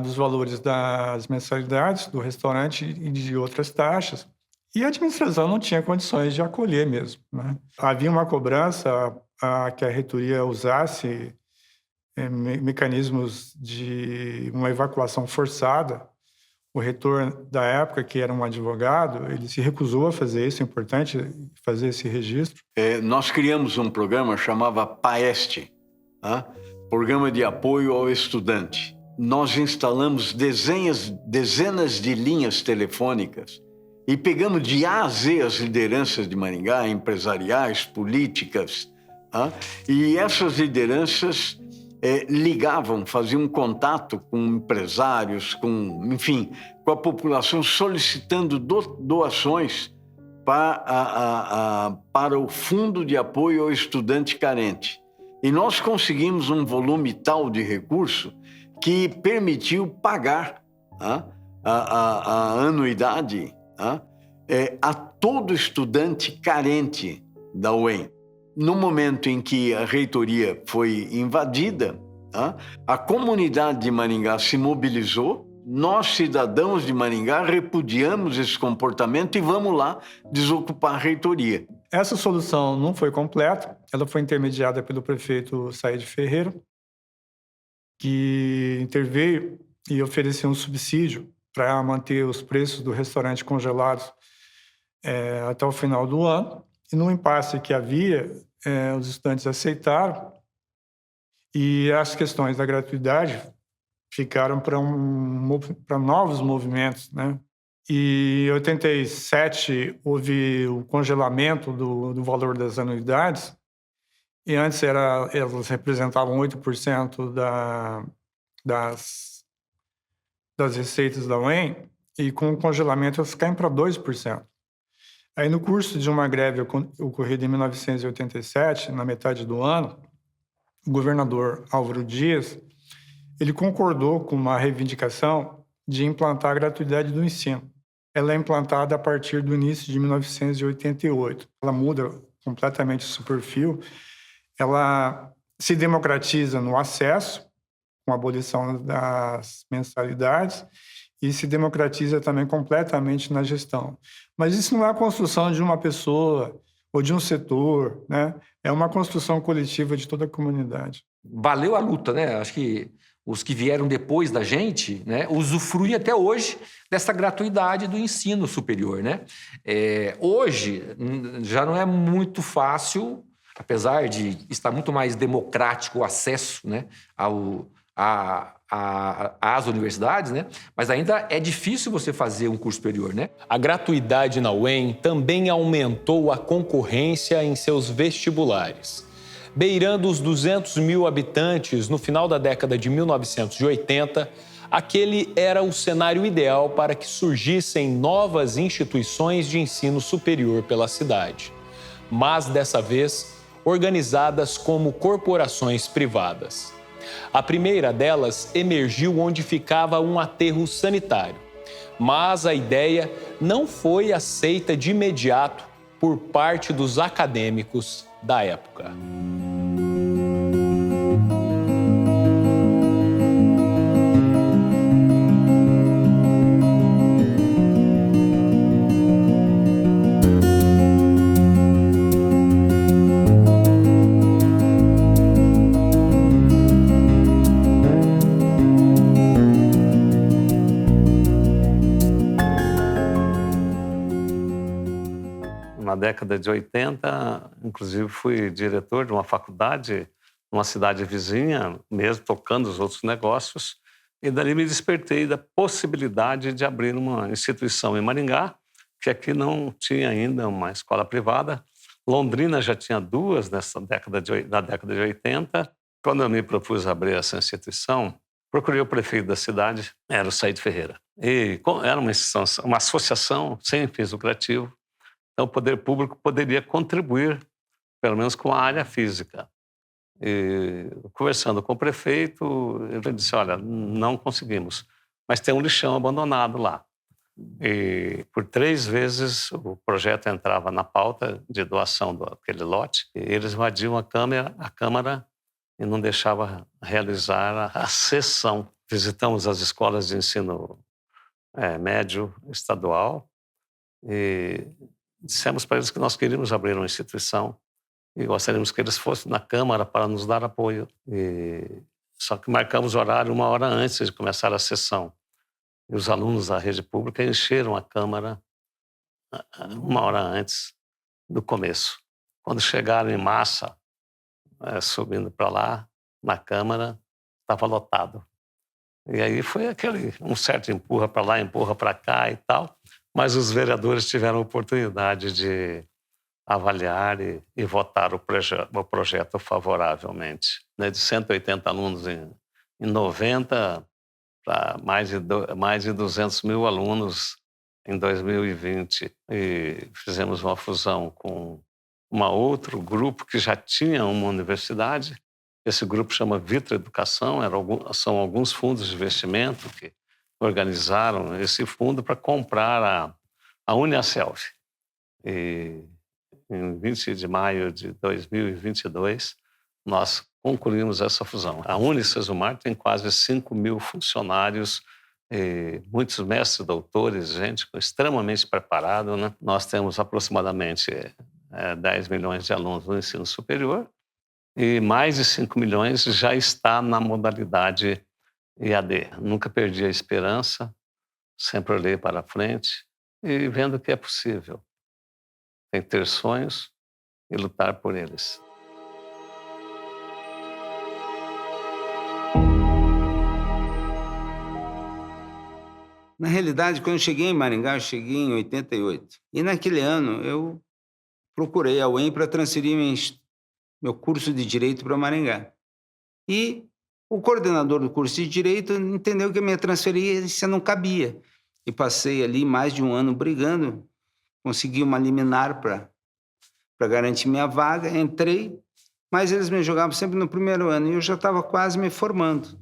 I: dos valores das mensalidades do restaurante e de outras taxas. E a administração não tinha condições de acolher mesmo, né? Havia uma cobrança que a reitoria usasse mecanismos de uma evacuação forçada. O reitor da época, que era um advogado, ele se recusou a fazer isso, é importante fazer esse registro.
M: Nós criamos um programa chamado PAEST, Programa de Apoio ao Estudante. Nós instalamos dezenas de linhas telefônicas e pegamos de A a Z as lideranças de Maringá, empresariais, políticas, e essas lideranças ligavam, faziam contato com empresários, com a população, solicitando doações para o Fundo de Apoio ao Estudante Carente. E nós conseguimos um volume tal de recurso que permitiu pagar a anuidade a todo estudante carente da UEM. No momento em que a reitoria foi invadida, a comunidade de Maringá se mobilizou, nós, cidadãos de Maringá, repudiamos esse comportamento e vamos lá desocupar a reitoria.
I: Essa solução não foi completa, ela foi intermediada pelo prefeito Said Ferreira, que interveio e ofereceu um subsídio para manter os preços do restaurante congelados até o final do ano. E no impasse que havia, os estudantes aceitaram e as questões da gratuidade ficaram para novos movimentos, né? E em 87 houve o congelamento do valor das anuidades, e antes elas representavam 8% das receitas da UEM, e com o congelamento elas caem para 2%. Aí, no curso de uma greve ocorrida em 1987, na metade do ano, o governador Álvaro Dias, ele concordou com uma reivindicação de implantar a gratuidade do ensino. Ela é implantada a partir do início de 1988. Ela muda completamente o seu perfil. Ela se democratiza no acesso, com a abolição das mensalidades, e se democratiza também completamente na gestão. Mas isso não é a construção de uma pessoa ou de um setor, né? É uma construção coletiva de toda a comunidade.
W: Valeu a luta, né? Acho que os que vieram depois da gente, né, usufruem até hoje dessa gratuidade do ensino superior, né? Hoje já não é muito fácil, apesar de estar muito mais democrático o acesso, né, às universidades, né? Mas ainda é difícil você fazer um curso superior, né?
G: A gratuidade na UEM também aumentou a concorrência em seus vestibulares. Beirando os 200 mil habitantes no final da década de 1980, aquele era o cenário ideal para que surgissem novas instituições de ensino superior pela cidade, mas dessa vez organizadas como corporações privadas. A primeira delas emergiu onde ficava um aterro sanitário, mas a ideia não foi aceita de imediato por parte dos acadêmicos da época.
B: Na década de 80, inclusive fui diretor de uma faculdade numa cidade vizinha, mesmo tocando os outros negócios, e dali me despertei da possibilidade de abrir uma instituição em Maringá, que aqui não tinha ainda uma escola privada. Londrina já tinha duas na década de 80. Quando eu me propus abrir essa instituição, procurei o prefeito da cidade, era o Said Ferreira. E era uma associação sem fins lucrativos. Então, o poder público poderia contribuir, pelo menos com a área física. E, conversando com o prefeito, ele disse, olha, não conseguimos, mas tem um lixão abandonado lá. E, por 3 vezes, o projeto entrava na pauta de doação daquele lote, e eles invadiam a Câmara e não deixavam realizar a sessão. Visitamos as escolas de ensino médio estadual e dissemos para eles que nós queríamos abrir uma instituição e gostaríamos que eles fossem na Câmara para nos dar apoio. Só que marcamos o horário 1 hora antes de começar a sessão. E os alunos da rede pública encheram a Câmara 1 hora antes do começo. Quando chegaram em massa, subindo para lá, na Câmara, estava lotado. E aí foi um certo empurra para lá, empurra para cá e tal. mas os vereadores tiveram a oportunidade de avaliar e votar o projeto favoravelmente. De 180 alunos em 90 para mais de 200 mil alunos em 2020. E fizemos uma fusão com outro grupo que já tinha uma universidade. Esse grupo chama Vitra Educação, são alguns fundos de investimento que organizaram esse fundo para comprar a Uniaselv. E em 20 de maio de 2022, nós concluímos essa fusão. A Unicesumar tem quase 5 mil funcionários, muitos mestres, doutores, gente extremamente preparada, né? Nós temos aproximadamente 10 milhões de alunos no ensino superior e mais de 5 milhões já está na modalidade EAD. Nunca perdi a esperança, sempre olhei para frente e vendo que é possível. Tem que ter sonhos e lutar por eles.
C: Na realidade, quando eu cheguei em Maringá, eu cheguei em 88. E naquele ano eu procurei a UEM para transferir meu curso de Direito para Maringá. E o coordenador do curso de Direito entendeu que a minha transferência não cabia. E passei ali mais de um ano brigando, consegui uma liminar para garantir minha vaga, entrei, mas eles me jogavam sempre no primeiro ano e eu já estava quase me formando.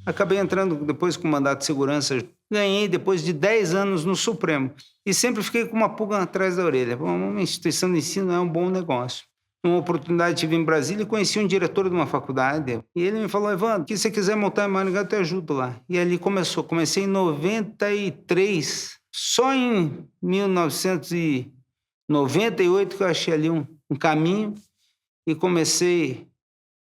C: Acabei entrando depois com mandato de segurança, ganhei depois de 10 anos no Supremo e sempre fiquei com uma pulga atrás da orelha. Uma instituição de ensino é um bom negócio. Uma oportunidade estive em Brasília e conheci um diretor de uma faculdade e ele me falou: Evandro, se você quiser montar em Maringá, eu te ajudo lá. E ali começou. Comecei em 93. Só em 1998 que eu achei ali um caminho e comecei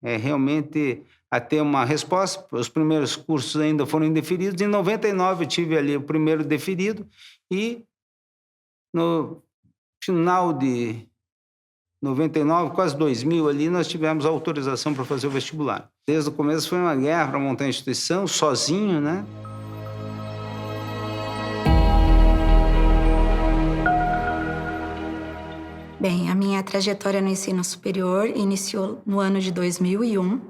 C: realmente a ter uma resposta. Os primeiros cursos ainda foram indeferidos. Em 99 eu tive ali o primeiro deferido e no final de 99, quase 2000 ali, nós tivemos a autorização para fazer o vestibular. Desde o começo foi uma guerra para montar a instituição, sozinho, né?
N: Bem, a minha trajetória no ensino superior iniciou no ano de 2001,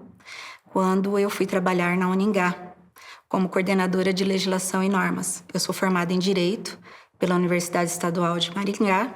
N: quando eu fui trabalhar na Uningá, como coordenadora de legislação e normas. Eu sou formada em Direito pela Universidade Estadual de Maringá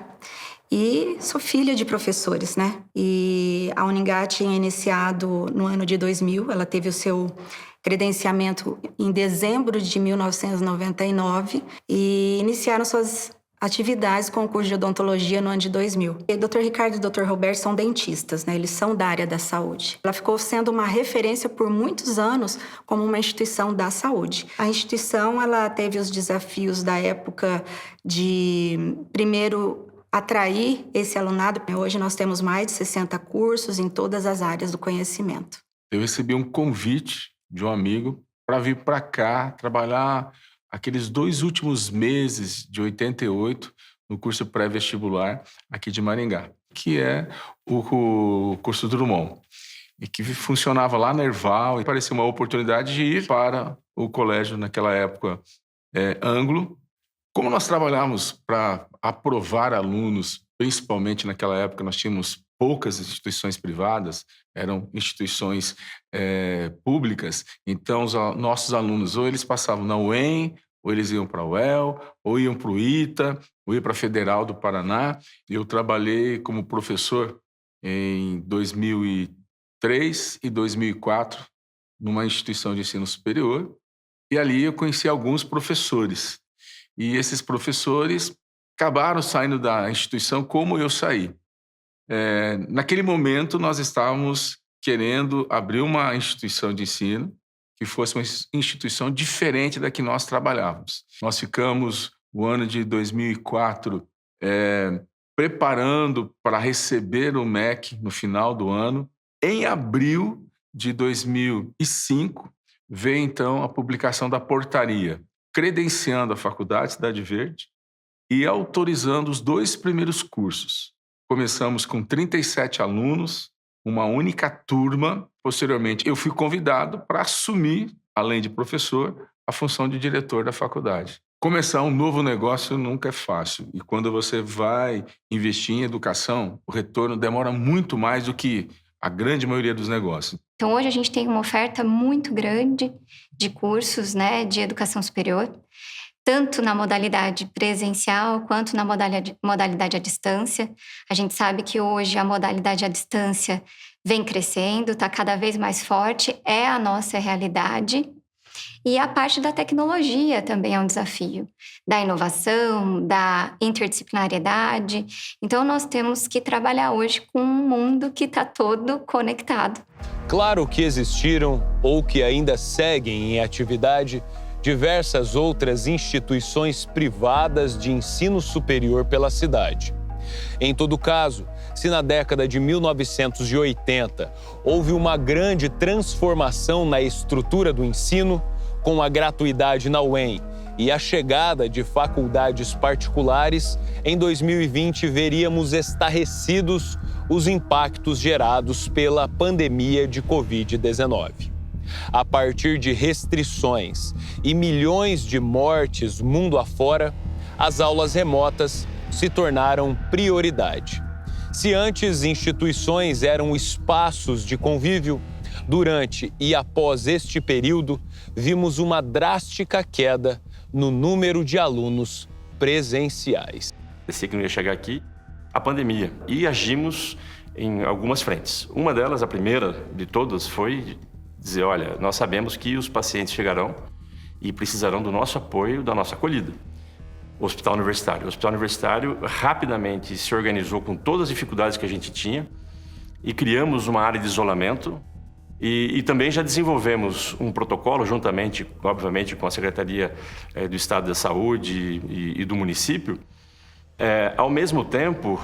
N: e sou filha de professores, né? E a Uningá tinha iniciado no ano de 2000, ela teve o seu credenciamento em dezembro de 1999 e iniciaram suas atividades com o curso de odontologia no ano de 2000. O Dr. Ricardo e o Dr. Roberto são dentistas, né? Eles são da área da saúde. Ela ficou sendo uma referência por muitos anos como uma instituição da saúde. A instituição, ela teve os desafios da época de, primeiro, atrair esse alunado. Hoje nós temos mais de 60 cursos em todas as áreas do conhecimento.
Q: Eu recebi um convite de um amigo para vir para cá trabalhar aqueles 2 últimos meses de 88 no curso pré-vestibular aqui de Maringá, que é o curso Drummond, e que funcionava lá na Erval, e parecia uma oportunidade de ir para o colégio naquela época Anglo. Como nós trabalhávamos para aprovar alunos, principalmente naquela época nós tínhamos poucas instituições privadas, eram instituições públicas, então os nossos alunos ou eles passavam na UEM, ou eles iam para a UEL, ou iam para o ITA, ou iam para a Federal do Paraná. Eu trabalhei como professor em 2003 e 2004 numa instituição de ensino superior, e ali eu conheci alguns professores. E esses professores acabaram saindo da instituição como eu saí. Naquele momento, nós estávamos querendo abrir uma instituição de ensino que fosse uma instituição diferente da que nós trabalhávamos. Nós ficamos o ano de 2004 preparando para receber o MEC no final do ano. Em abril de 2005, veio então a publicação da portaria, credenciando a Faculdade Cidade Verde e autorizando os 2 primeiros cursos. Começamos com 37 alunos, uma única turma. Posteriormente, eu fui convidado para assumir, além de professor, a função de diretor da faculdade. Começar um novo negócio nunca é fácil. E quando você vai investir em educação, o retorno demora muito mais do que a grande maioria dos negócios.
A: Então, hoje a gente tem uma oferta muito grande de cursos, né, de educação superior, tanto na modalidade presencial quanto na modalidade à distância. A gente sabe que hoje a modalidade à distância vem crescendo, está cada vez mais forte, é a nossa realidade. E a parte da tecnologia também é um desafio, da inovação, da interdisciplinariedade. Então, nós temos que trabalhar hoje com um mundo que está todo conectado.
G: Claro que existiram ou que ainda seguem em atividade diversas outras instituições privadas de ensino superior pela cidade. Em todo caso, se na década de 1980 houve uma grande transformação na estrutura do ensino, com a gratuidade na UEM e a chegada de faculdades particulares, em 2020 veríamos estarrecidos os impactos gerados pela pandemia de Covid-19. A partir de restrições e milhões de mortes mundo afora, as aulas remotas se tornaram prioridade. Se antes instituições eram espaços de convívio, durante e após este período, vimos uma drástica queda no número de alunos presenciais.
V: Pensei que não ia chegar aqui, a pandemia, e agimos em algumas frentes. Uma delas, a primeira de todas, foi dizer, olha, nós sabemos que os pacientes chegarão e precisarão do nosso apoio, da nossa acolhida. O Hospital Universitário. O Hospital Universitário rapidamente se organizou com todas as dificuldades que a gente tinha e criamos uma área de isolamento e também já desenvolvemos um protocolo juntamente, obviamente, com a Secretaria do Estado da Saúde e do município. Ao mesmo tempo,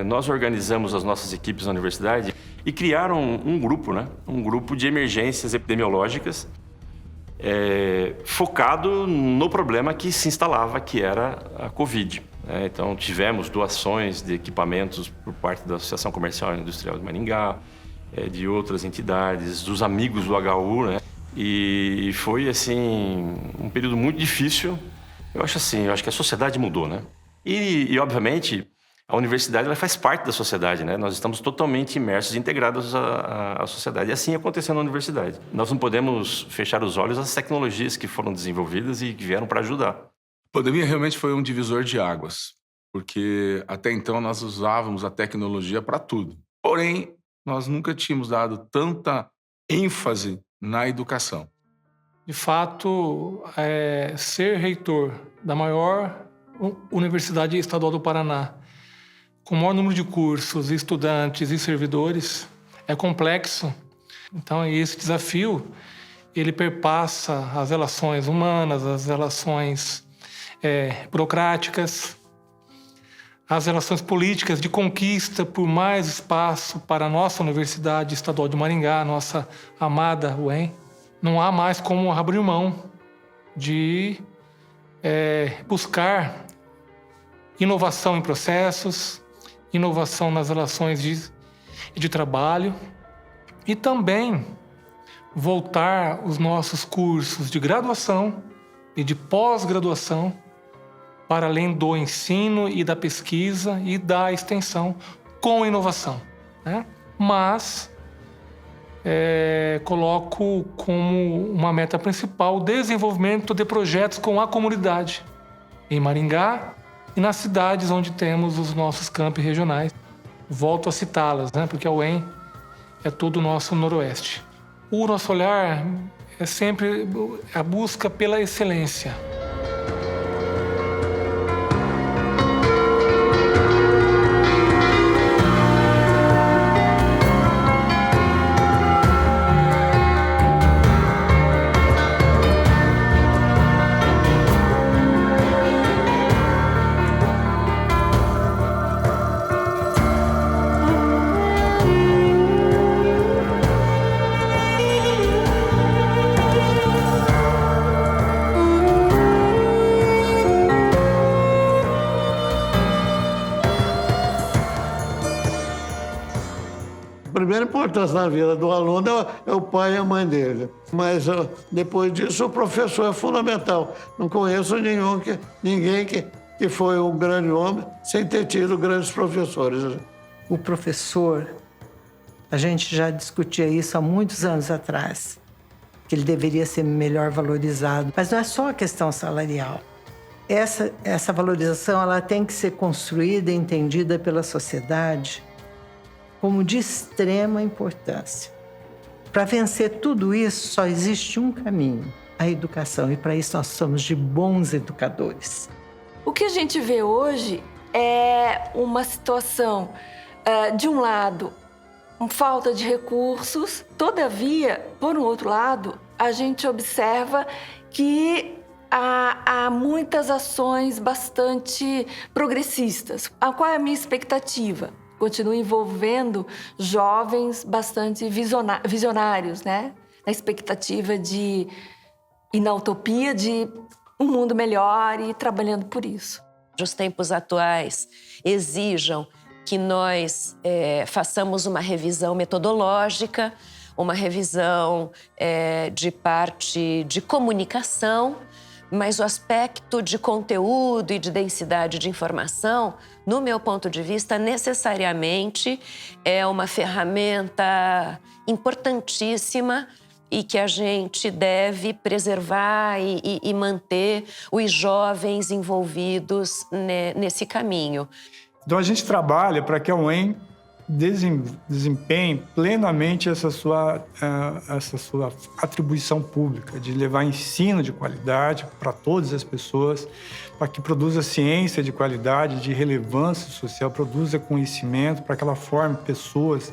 V: nós organizamos as nossas equipes na universidade e criaram um grupo, né? Um grupo de emergências epidemiológicas focado no problema que se instalava, que era a Covid. Então, tivemos doações de equipamentos por parte da Associação Comercial e Industrial de Maringá, de outras entidades, dos amigos do HU, né? E foi, assim, um período muito difícil. Eu acho que a sociedade mudou, né? E obviamente, a universidade ela faz parte da sociedade, né? Nós estamos totalmente imersos e integrados à sociedade. E assim aconteceu na universidade. Nós não podemos fechar os olhos às tecnologias que foram desenvolvidas e que vieram para ajudar.
Q: A pandemia realmente foi um divisor de águas, porque até então nós usávamos a tecnologia para tudo. Porém, nós nunca tínhamos dado tanta ênfase na educação.
I: De fato, ser reitor da maior Universidade Estadual do Paraná, com o maior número de cursos, estudantes e servidores, é complexo. Então, esse desafio, ele perpassa as relações humanas, as relações burocráticas, as relações políticas de conquista por mais espaço para a nossa Universidade Estadual de Maringá, a nossa amada UEM. Não há mais como abrir mão de buscar inovação em processos, inovação nas relações de trabalho e também voltar os nossos cursos de graduação e de pós-graduação para além do ensino e da pesquisa e da extensão com inovação, né? Mas coloco como uma meta principal o desenvolvimento de projetos com a comunidade em Maringá e nas cidades onde temos os nossos campi regionais. Volto a citá-las, né? Porque a UEM é todo o nosso noroeste. O nosso olhar é sempre a busca pela excelência.
K: primeira importância na vida do aluno é o pai e a mãe dele. Mas depois disso, o professor é fundamental. Não conheço ninguém que foi um grande homem sem ter tido grandes professores.
D: O professor, a gente já discutia isso há muitos anos atrás, que ele deveria ser melhor valorizado. Mas não é só a questão salarial. Essa valorização ela tem que ser construída e entendida pela sociedade como de extrema importância. Para vencer tudo isso, só existe um caminho, a educação. E para isso nós somos de bons educadores.
S: O que a gente vê hoje é uma situação, de um lado, falta de recursos. Todavia, por um outro lado, a gente observa que há muitas ações bastante progressistas. Qual é a minha expectativa? Continuo envolvendo jovens bastante visionários, né? Na expectativa e na utopia de um mundo melhor e trabalhando por isso.
R: Os tempos atuais exijam que nós façamos uma revisão metodológica, uma revisão de parte de comunicação, mas o aspecto de conteúdo e de densidade de informação, no meu ponto de vista, necessariamente é uma ferramenta importantíssima e que a gente deve preservar e manter os jovens envolvidos nesse caminho.
I: Então, a gente trabalha para que a UEM desempenhe plenamente essa sua atribuição pública de levar ensino de qualidade para todas as pessoas, para que produza ciência de qualidade, de relevância social, produza conhecimento, para que ela forme pessoas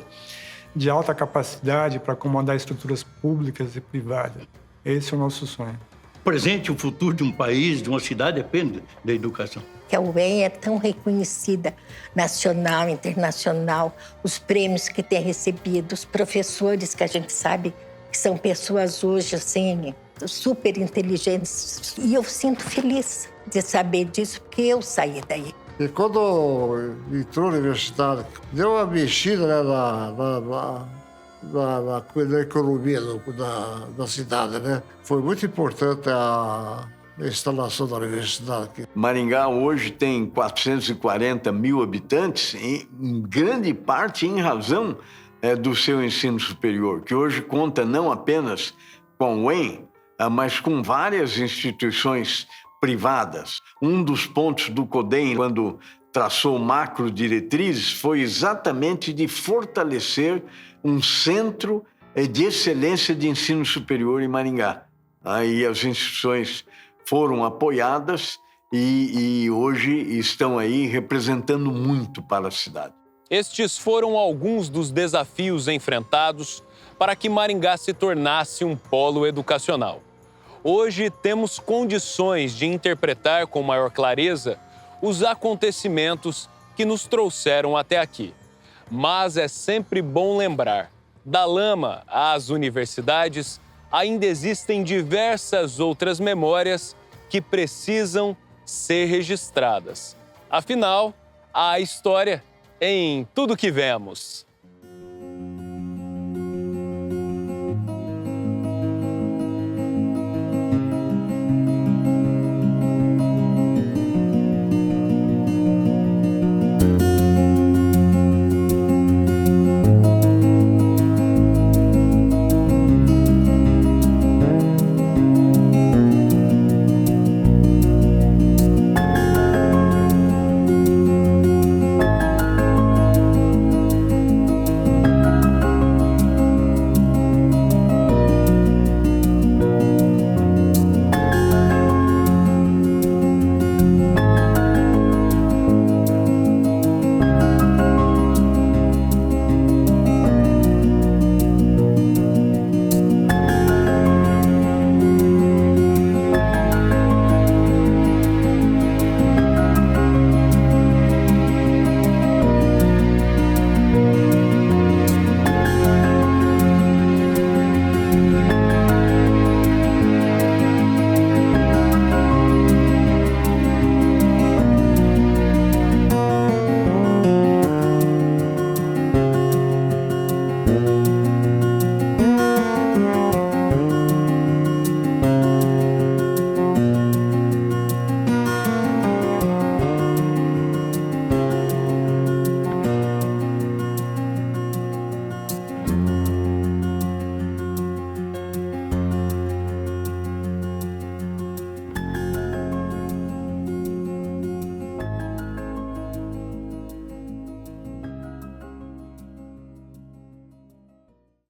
I: de alta capacidade para acomodar estruturas públicas e privadas. Esse é o nosso sonho.
H: O presente e o futuro de um país, de uma cidade, depende da educação.
P: Que a UEM é tão reconhecida, nacional, internacional, os prêmios que tem recebido, os professores que a gente sabe que são pessoas hoje, assim, super inteligentes. E eu sinto feliz de saber disso, porque eu saí daí.
K: E quando entrou na universidade, deu uma mexida, né, na economia da cidade, né? Foi muito importante a instalação da universidade aqui.
M: Maringá hoje tem 440 mil habitantes, em grande parte em razão do seu ensino superior, que hoje conta não apenas com o UEM, mas com várias instituições privadas. Um dos pontos do CODEM, quando traçou macro diretrizes, foi exatamente de fortalecer um centro de excelência de ensino superior em Maringá. Aí as instituições foram apoiadas e hoje estão aí representando muito para a cidade.
G: Estes foram alguns dos desafios enfrentados para que Maringá se tornasse um polo educacional. Hoje temos condições de interpretar com maior clareza os acontecimentos que nos trouxeram até aqui. Mas é sempre bom lembrar, da lama às universidades, ainda existem diversas outras memórias que precisam ser registradas. Afinal, há história em tudo que vemos.